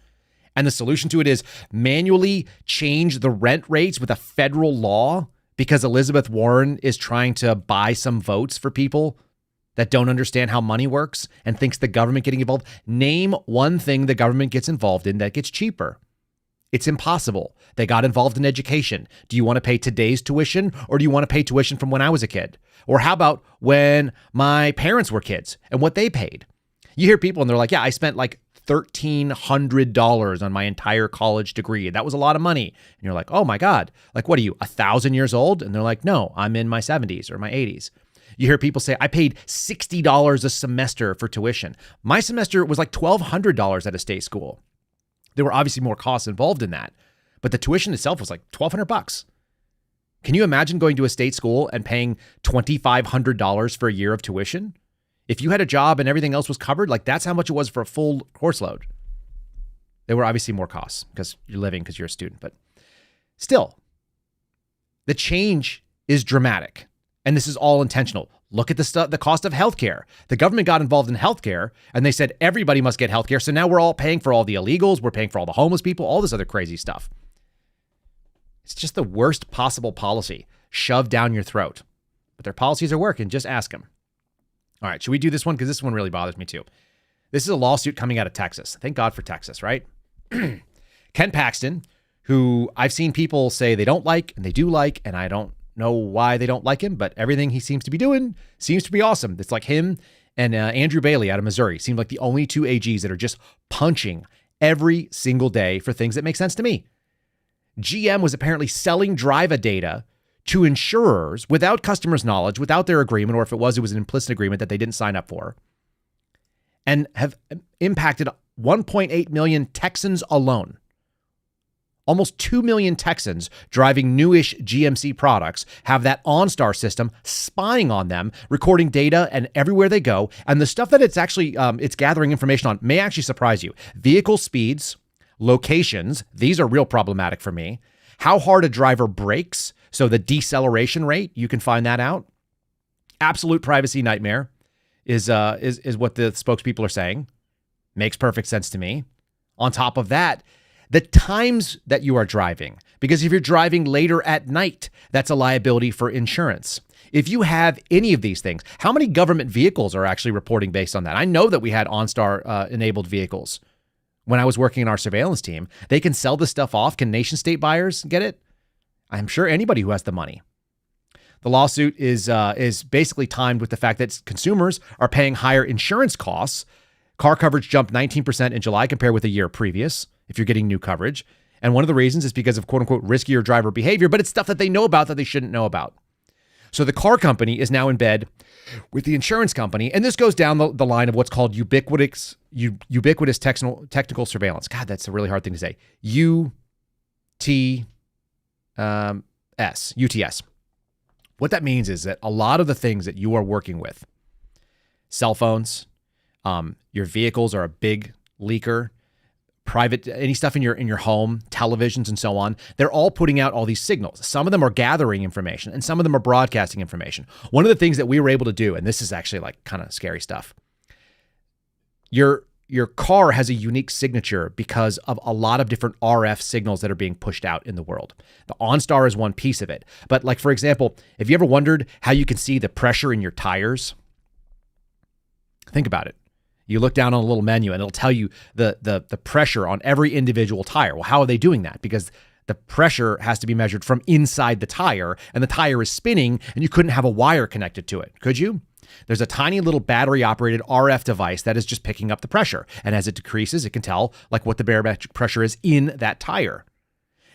And the solution to it is manually change the rent rates with a federal law because Elizabeth Warren is trying to buy some votes for people that don't understand how money works and thinks the government getting involved. Name one thing the government gets involved in that gets cheaper. It's impossible. They got involved in education. Do you want to pay today's tuition, or do you want to pay tuition from when I was a kid? Or how about when my parents were kids and what they paid? You hear people and they're like, yeah, I spent like $1,300 on my entire college degree. That was a lot of money. And you're like, oh my God, like, what are you, 1,000 years old? And they're like, no, I'm in my 70s or my 80s. You hear people say, I paid $60 a semester for tuition. My semester was like $1,200 at a state school. There were obviously more costs involved in that, but the tuition itself was like $1,200. Can you imagine going to a state school and paying $2,500 for a year of tuition? If you had a job and everything else was covered, like that's how much it was for a full course load. There were obviously more costs because you're living, because you're a student, but still, the change is dramatic. And this is all intentional. Look at the cost of healthcare. The government got involved in healthcare and they said everybody must get healthcare. So now we're all paying for all the illegals. We're paying for all the homeless people, all this other crazy stuff. It's just the worst possible policy shoved down your throat. But their policies are working. Just ask them. All right, should we do this one? Because this one really bothers me too. This is a lawsuit coming out of Texas. Thank God for Texas, right? Ken Paxton, who I've seen people say they don't like and they do like, and I don't know why they don't like him, but everything he seems to be doing seems to be awesome. It's like him and Andrew Bailey out of Missouri seem like the only two AGs that are just punching every single day for things that make sense to me. GM was apparently selling driver data to insurers without customers' knowledge, without their agreement, or if it was an implicit agreement that they didn't sign up for, and have impacted 1.8 million Texans alone. Almost 2 million Texans driving newish GMC products have that OnStar system spying on them, recording data and everywhere they go. And the stuff that it's actually it's gathering information on may actually surprise you. Vehicle speeds, locations, these are real problematic for me. How hard a driver brakes, so the deceleration rate, you can find that out. Absolute privacy nightmare is what the spokespeople are saying. Makes perfect sense to me. On top of that, the times that you are driving, because if you're driving later at night, that's a liability for insurance. If you have any of these things, how many government vehicles are actually reporting based on that? I know that we had OnStar enabled vehicles when I was working in our surveillance team. They can sell this stuff off. Can nation state buyers get it? I'm sure anybody who has the money. The lawsuit is basically timed with the fact that consumers are paying higher insurance costs. Car coverage jumped 19% in July compared with a year previous, if you're getting new coverage. And one of the reasons is because of quote unquote riskier driver behavior, but it's stuff that they know about that they shouldn't know about. So the car company is now in bed with the insurance company. And this goes down the line of what's called ubiquitous technical surveillance. God, that's a really hard thing to say. UTS. What that means is that a lot of the things that you are working with, cell phones, your vehicles are a big leaker, private, any stuff in your home, televisions and so on, they're all putting out all these signals. Some of them are gathering information and some of them are broadcasting information. One of the things that we were able to do, and this is actually like kind of scary stuff, your car has a unique signature because of a lot of different RF signals that are being pushed out in the world. The OnStar is one piece of it. But like, for example, have you ever wondered how you can see the pressure in your tires? Think about it. You look down on a little menu and it'll tell you the pressure on every individual tire. Well, how are they doing that? Because the pressure has to be measured from inside the tire and the tire is spinning and you couldn't have a wire connected to it, could you? There's a tiny little battery operated RF device that is just picking up the pressure. And as it decreases, it can tell like what the barometric pressure is in that tire.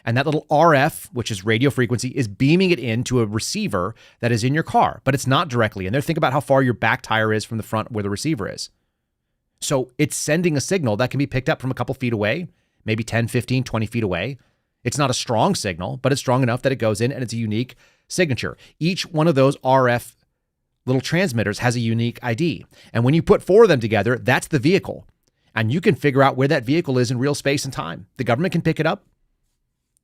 And that little RF, which is radio frequency, is beaming it into a receiver that is in your car, but it's not directly in there. Think about how far your back tire is from the front where the receiver is. So it's sending a signal that can be picked up from a couple feet away, maybe 10, 15, 20 feet away. It's not a strong signal, but it's strong enough that it goes in and it's a unique signature. Each one of those RF little transmitters has a unique ID. And when you put 4 of them together, that's the vehicle. And you can figure out where that vehicle is in real space and time. The government can pick it up.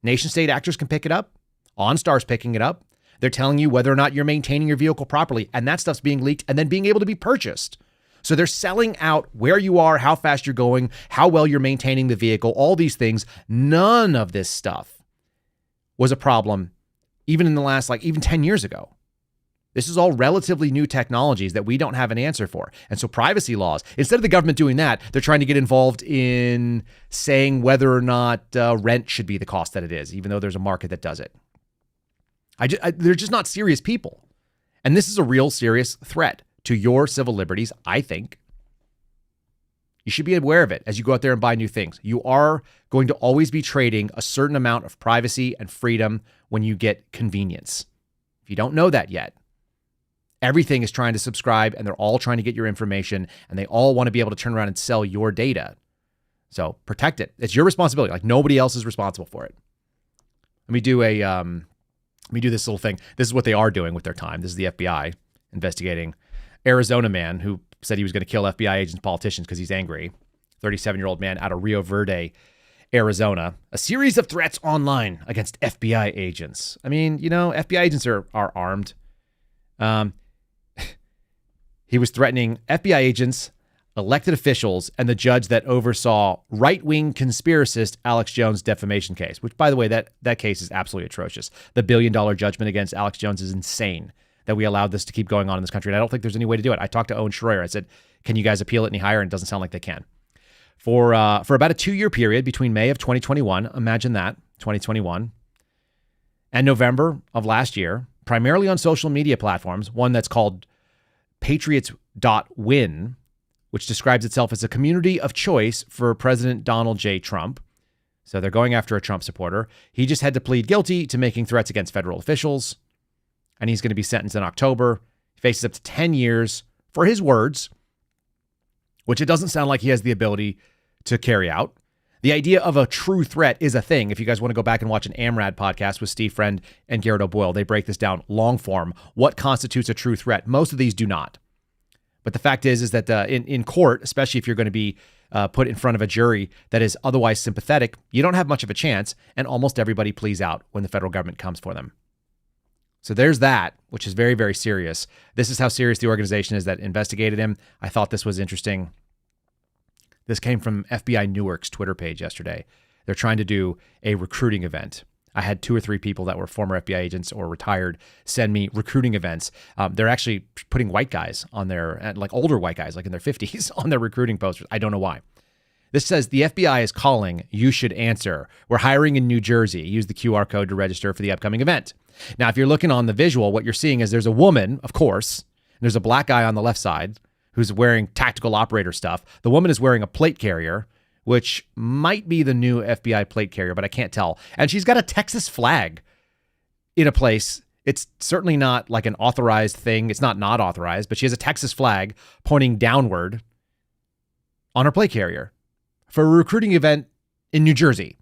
Nation state actors can pick it up. OnStar's picking it up. They're telling you whether or not you're maintaining your vehicle properly. And that stuff's being leaked and then being able to be purchased. So they're selling out where you are, how fast you're going, how well you're maintaining the vehicle, all these things. None of this stuff was a problem even in the last, even 10 years ago. This is all relatively new technologies that we don't have an answer for. And so privacy laws, instead of the government doing that, they're trying to get involved in saying whether or not rent should be the cost that it is, even though there's a market that does it. They're just not serious people. And this is a real serious threat to your civil liberties, I think. You should be aware of it as you go out there and buy new things. You are going to always be trading a certain amount of privacy and freedom when you get convenience. If you don't know that yet, everything is trying to subscribe and they're all trying to get your information and they all want to be able to turn around and sell your data. So protect it. It's your responsibility. Nobody else is responsible for it. Let me do this little thing. This is what they are doing with their time. This is the FBI investigating Arizona man who said he was going to kill FBI agents and politicians because he's angry. 37-year-old man out of Rio Verde, Arizona. A series of threats online against FBI agents. I mean, FBI agents are armed. He was threatening FBI agents, elected officials, and the judge that oversaw right-wing conspiracist Alex Jones' defamation case, which, by the way, that case is absolutely atrocious. The $1 billion judgment against Alex Jones is insane that we allowed this to keep going on in this country. And I don't think there's any way to do it. I talked to Owen Schroyer. I said, can you guys appeal it any higher? And it doesn't sound like they can. For about a 2-year period between May of 2021, imagine that, 2021, and November of last year, primarily on social media platforms, one that's called Patriots.win, which describes itself as a community of choice for President Donald J. Trump. So they're going after a Trump supporter. He just had to plead guilty to making threats against federal officials, and he's going to be sentenced in October. He faces up to 10 years for his words, which it doesn't sound like he has the ability to carry out. The idea of a true threat is a thing. If you guys want to go back and watch an AMRAD podcast with Steve Friend and Garrett O'Boyle, they break this down long form. What constitutes a true threat? Most of these do not. But the fact is that in court, especially if you're going to be put in front of a jury that is otherwise sympathetic, you don't have much of a chance, and almost everybody pleads out when the federal government comes for them. So there's that, which is very, very serious. This is how serious the organization is that investigated him. I thought this was interesting. This came from FBI Newark's Twitter page yesterday. They're trying to do a recruiting event. I had 2 or 3 people that were former FBI agents or retired send me recruiting events. They're actually putting white guys on their, older white guys, in their 50s, on their recruiting posters. I don't know why. This says, the FBI is calling. You should answer. We're hiring in New Jersey. Use the QR code to register for the upcoming event. Now, if you're looking on the visual, what you're seeing is there's a woman, of course, and there's a black guy on the left side who's wearing tactical operator stuff. The woman is wearing a plate carrier, which might be the new FBI plate carrier, but I can't tell. And she's got a Texas flag in a place. It's certainly not like an authorized thing. It's not authorized, but she has a Texas flag pointing downward on her plate carrier for a recruiting event in New Jersey,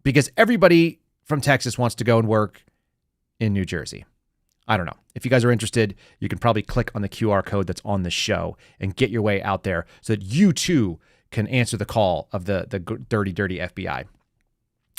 because everybody from Texas wants to go and work in New Jersey. I don't know. If you guys are interested, you can probably click on the QR code that's on the show and get your way out there so that you too can answer the call of the dirty, dirty FBI.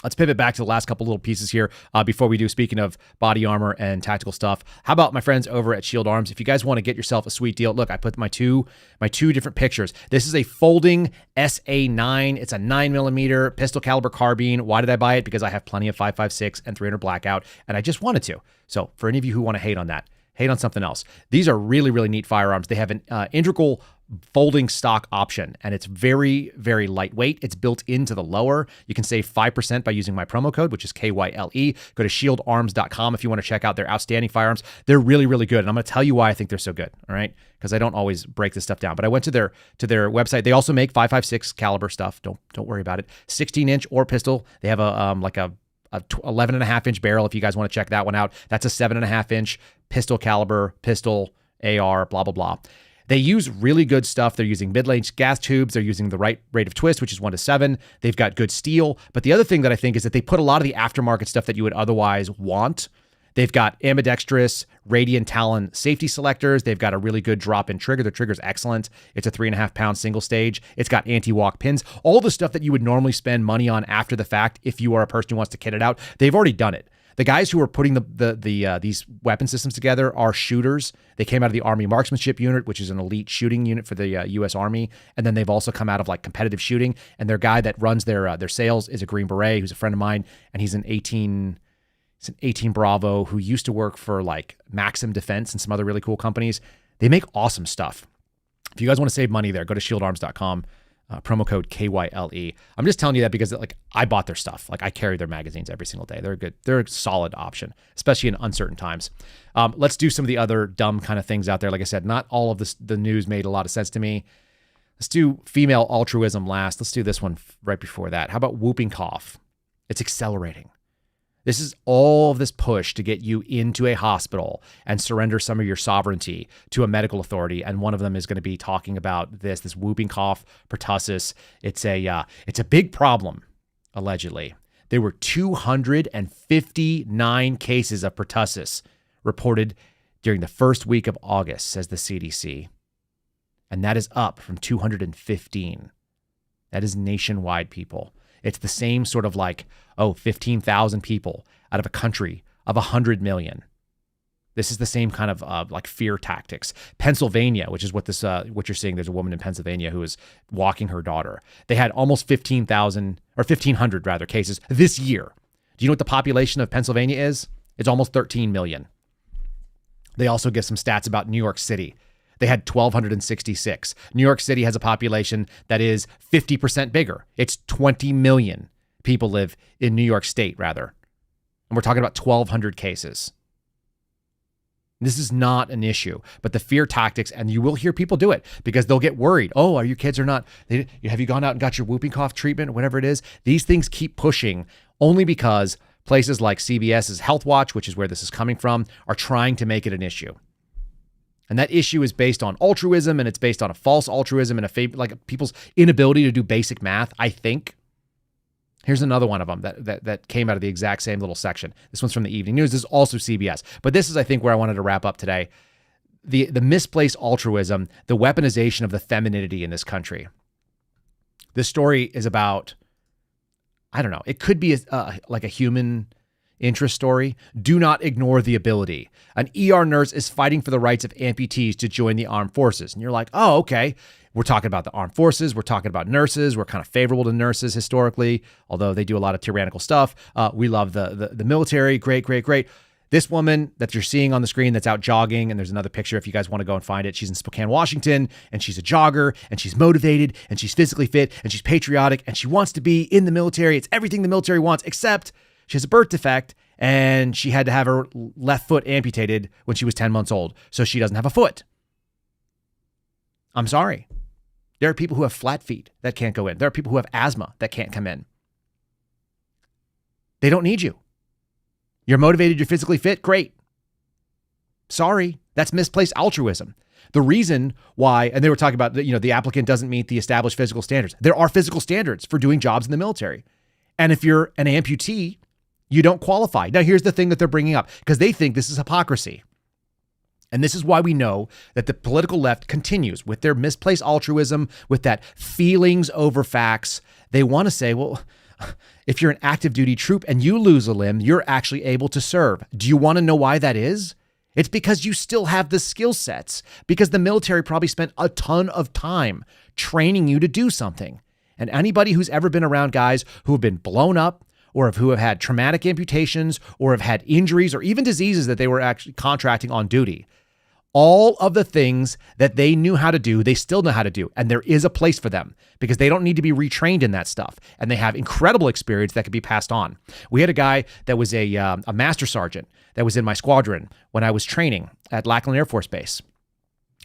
Let's pivot back to the last couple little pieces here before we do. Speaking of body armor and tactical stuff, how about my friends over at Shield Arms? If you guys want to get yourself a sweet deal, look, I put my two different pictures. This is a folding SA9. It's a 9mm pistol caliber carbine. Why did I buy it? Because I have plenty of 5.56 and 300 blackout, and I just wanted to. So for any of you who want to hate on that, hate on something else. These are really, really neat firearms. They have an integral folding stock option, and it's very, very lightweight. It's built into the lower. You can save 5% by using my promo code, which is KYLE. Go to shieldarms.com if you want to check out their outstanding firearms. They're really, really good, and I'm going to tell you why I think they're so good, all right? Because I don't always break this stuff down, but I went to their website. They also make 5.56 caliber stuff. Don't worry about it. 16-inch or pistol. They have a 11.5-inch barrel if you guys want to check that one out. That's a 7.5-inch pistol caliber, pistol, AR, blah, blah, blah. They use really good stuff. They're using mid-range gas tubes. They're using the right rate of twist, which is 1-7. They've got good steel. But the other thing that I think is that they put a lot of the aftermarket stuff that you would otherwise want. They've got ambidextrous radian Talon safety selectors. They've got a really good drop-in trigger. The trigger's excellent. It's a 3.5 pound single stage. It's got anti-walk pins. All the stuff that you would normally spend money on after the fact if you are a person who wants to kit it out, they've already done it. The guys who are putting these weapon systems together are shooters. They came out of the Army Marksmanship Unit, which is an elite shooting unit for the U.S. Army, and then they've also come out of like competitive shooting. And their guy that runs their sales is a Green Beret, who's a friend of mine, and he's an 18 Bravo who used to work for like Maxim Defense and some other really cool companies. They make awesome stuff. If you guys want to save money there, go to shieldarms.com. Promo code KYLE. I'm just telling you that because like I bought their stuff. Like I carry their magazines every single day. They're good. They're a solid option, especially in uncertain times. Let's do some of the other dumb kind of things out there. Like I said, not all of the news made a lot of sense to me. Let's do female altruism last. Let's do this one right before that. How about whooping cough? It's accelerating. This is all of this push to get you into a hospital and surrender some of your sovereignty to a medical authority. And one of them is going to be talking about this whooping cough, pertussis. It's a big problem, allegedly. There were 259 cases of pertussis reported during the first week of August, says the CDC. And that is up from 215. That is nationwide, people. It's the same sort of like, 15,000 people out of a country of 100 million. This is the same kind of like fear tactics. Pennsylvania, which is what you're seeing. There's a woman in Pennsylvania who is walking her daughter. They had almost 1,500 rather cases this year. Do you know what the population of Pennsylvania is? It's almost 13 million. They also give some stats about New York City. They had 1,266. New York City has a population that is 50% bigger. It's 20 million people live in New York State, rather. And we're talking about 1,200 cases. This is not an issue, but the fear tactics, and you will hear people do it because they'll get worried. Oh, are your kids or not? Have you gone out and got your whooping cough treatment or whatever it is? These things keep pushing only because places like CBS's Health Watch, which is where this is coming from, are trying to make it an issue. And that issue is based on altruism, and it's based on a false altruism and like people's inability to do basic math, I think. Here's another one of them that came out of the exact same little section. This one's from the Evening News. This is also CBS. But this is, I think, where I wanted to wrap up today. The misplaced altruism, the weaponization of the femininity in this country. This story is about, I don't know, it could be like a human interest story. Do not ignore the ability. An ER nurse is fighting for the rights of amputees to join the armed forces. And you're like, oh, okay. We're talking about the armed forces. We're talking about nurses. We're kind of favorable to nurses historically, although they do a lot of tyrannical stuff. We love the military. Great, great, great. This woman that you're seeing on the screen that's out jogging, and there's another picture if you guys want to go and find it. She's in Spokane, Washington, and she's a jogger, and she's motivated, and she's physically fit, and she's patriotic, and she wants to be in the military. It's everything the military wants, except she has a birth defect, and she had to have her left foot amputated when she was 10 months old, so she doesn't have a foot. I'm sorry. There are people who have flat feet that can't go in. There are people who have asthma that can't come in. They don't need you. You're motivated, you're physically fit, great. Sorry, that's misplaced altruism. The reason why, and they were talking about, the applicant doesn't meet the established physical standards. There are physical standards for doing jobs in the military. And if you're an amputee, you don't qualify. Now, here's the thing that they're bringing up, because they think this is hypocrisy. And this is why we know that the political left continues with their misplaced altruism, with that feelings over facts. They want to say, well, if you're an active duty troop and you lose a limb, you're actually able to serve. Do you want to know why that is? It's because you still have the skill sets, because the military probably spent a ton of time training you to do something. And anybody who's ever been around guys who have been blown up, or who have had traumatic amputations, or have had injuries or even diseases that they were actually contracting on duty, all of the things that they knew how to do, they still know how to do. And there is a place for them because they don't need to be retrained in that stuff. And they have incredible experience that can be passed on. We had a guy that was a master sergeant that was in my squadron when I was training at Lackland Air Force Base.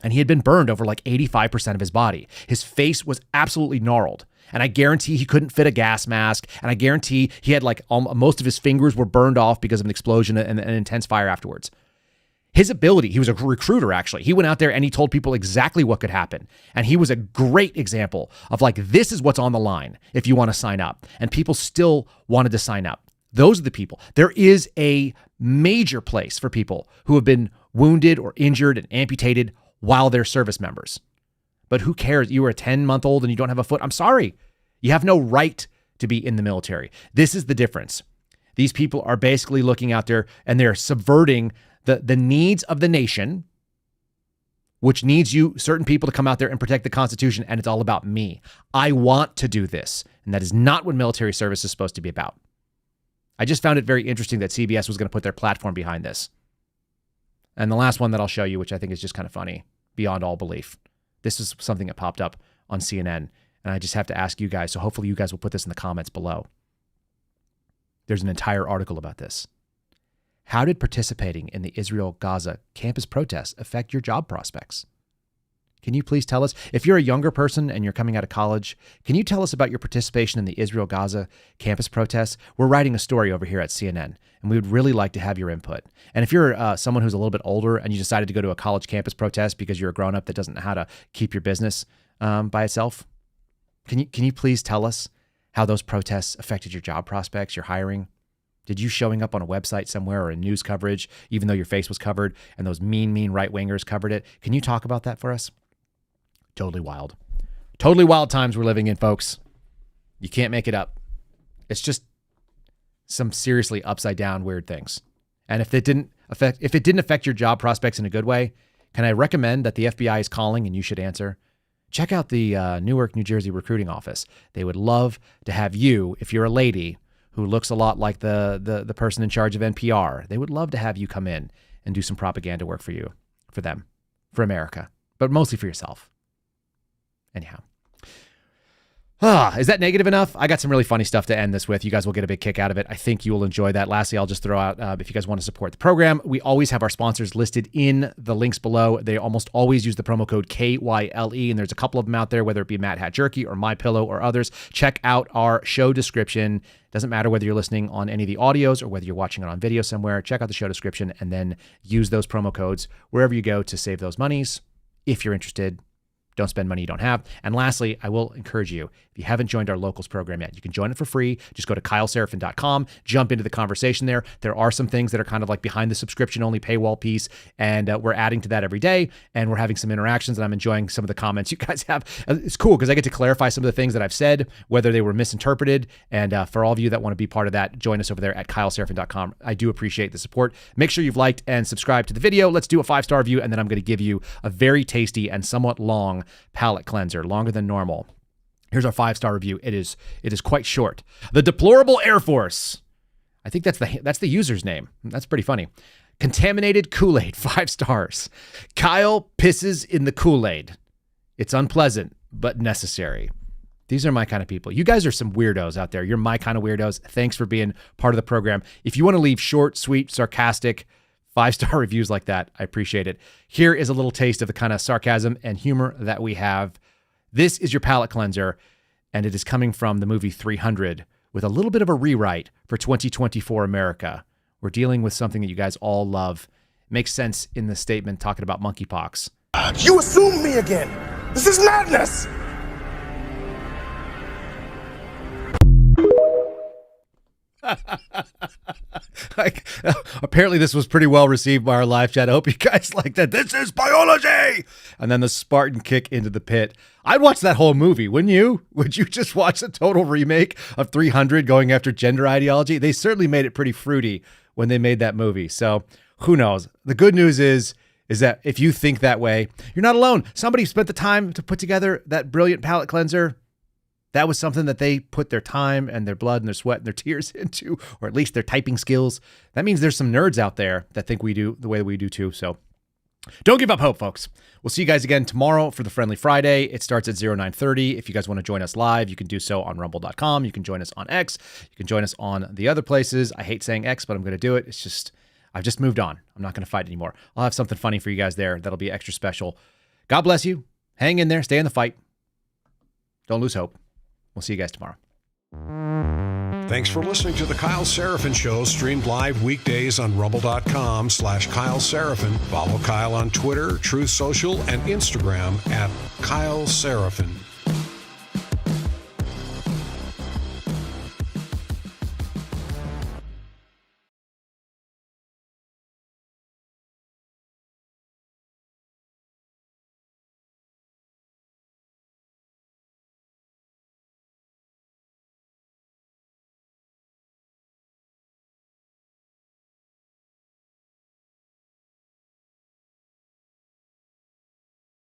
And he had been burned over like 85% of his body. His face was absolutely gnarled. And I guarantee he couldn't fit a gas mask. And I guarantee he had like most of his fingers were burned off because of an explosion and an intense fire afterwards. His ability, he was a recruiter actually. He went out there and he told people exactly what could happen. And he was a great example of like, this is what's on the line if you want to sign up. And people still wanted to sign up. Those are the people. There is a major place for people who have been wounded or injured and amputated while they're service members. But who cares? You were a 10-month-old and you don't have a foot. I'm sorry. You have no right to be in the military. This is the difference. These people are basically looking out there and they're subverting the needs of the nation, which needs certain people to come out there and protect the Constitution. And it's all about me. I want to do this. And that is not what military service is supposed to be about. I just found it very interesting that CBS was going to put their platform behind this. And the last one that I'll show you, which I think is just kind of funny, beyond all belief. This is something that popped up on CNN. And I just have to ask you guys, so hopefully you guys will put this in the comments below. There's an entire article about this. How did participating in the Israel-Gaza campus protests affect your job prospects? Can you please tell us, if you're a younger person and you're coming out of college, can you tell us about your participation in the Israel-Gaza campus protests? We're writing a story over here at CNN, and we would really like to have your input. And if you're someone who's a little bit older and you decided to go to a college campus protest because you're a grown-up that doesn't know how to keep your business by itself, can you please tell us how those protests affected your job prospects, your hiring? Did you showing up on a website somewhere or in news coverage, even though your face was covered and those mean right-wingers covered it? Can you talk about that for us? Totally wild. Totally wild times we're living in, folks. You can't make it up. It's just some seriously upside down weird things. And if it didn't affect your job prospects in a good way, can I recommend that the FBI is calling and you should answer? Check out the Newark, New Jersey recruiting office. They would love to have you, if you're a lady who looks a lot like the person in charge of NPR. They would love to have you come in and do some propaganda work for you, for them, for America, but mostly for yourself. Anyhow. Is that negative enough? I got some really funny stuff to end this with. You guys will get a big kick out of it. I think you will enjoy that. Lastly, I'll just throw out, if you guys want to support the program, we always have our sponsors listed in the links below. They almost always use the promo code KYLE, and there's a couple of them out there, whether it be Mad Hat Jerky or MyPillow or others. Check out our show description. Doesn't matter whether you're listening on any of the audios or whether you're watching it on video somewhere. Check out the show description and then use those promo codes wherever you go to save those monies. If you're interested, don't spend money you don't have. And lastly, I will encourage you, if you haven't joined our locals program yet, you can join it for free. Just go to kyleserafin.com, jump into the conversation there. There are some things that are kind of like behind the subscription only paywall piece, and we're adding to that every day, and we're having some interactions, and I'm enjoying some of the comments you guys have. It's cool because I get to clarify some of the things that I've said, whether they were misinterpreted, and for all of you that want to be part of that, join us over there at kyleserafin.com. I do appreciate the support. Make sure you've liked and subscribed to the video. Let's do a 5-star review, and then I'm going to give you a very tasty and somewhat long palate cleanser, longer than normal. Here's our 5-star review. It is quite short. The Deplorable Air Force. I think that's the user's name. That's pretty funny. Contaminated Kool-Aid, 5 stars. Kyle pisses in the Kool-Aid. It's unpleasant, but necessary. These are my kind of people. You guys are some weirdos out there. You're my kind of weirdos. Thanks for being part of the program. If you want to leave short, sweet, sarcastic, 5-star reviews like that, I appreciate it. Here is a little taste of the kind of sarcasm and humor that we have. This is your palate cleanser, and it is coming from the movie 300 with a little bit of a rewrite for 2024 America. We're dealing with something that you guys all love. It makes sense in the statement talking about monkeypox. You assumed me again. This is madness. Like, apparently this was pretty well received by our live chat. I hope you guys like that. This is biology. And then the Spartan kick into the pit. I'd watch that whole movie, wouldn't you? Would you just watch the total remake of 300 going after gender ideology? They certainly made it pretty fruity when they made that movie. So who knows? The good news is that if you think that way, you're not alone. Somebody spent the time to put together that brilliant palate cleanser. That was something that they put their time and their blood and their sweat and their tears into, or at least their typing skills. That means there's some nerds out there that think we do the way we do too. So don't give up hope, folks. We'll see you guys again tomorrow for the Friendly Friday. It starts at 0930. If you guys want to join us live, you can do so on rumble.com. You can join us on X. You can join us on the other places. I hate saying X, but I'm going to do it. It's just, I've just moved on. I'm not going to fight anymore. I'll have something funny for you guys there. That'll be extra special. God bless you. Hang in there. Stay in the fight. Don't lose hope. We'll see you guys tomorrow. Thanks for listening to The Kyle Seraphin Show, streamed live weekdays on rumble.com/Kyle Seraphin. Follow Kyle on Twitter, Truth Social, and Instagram at Kyle Seraphin.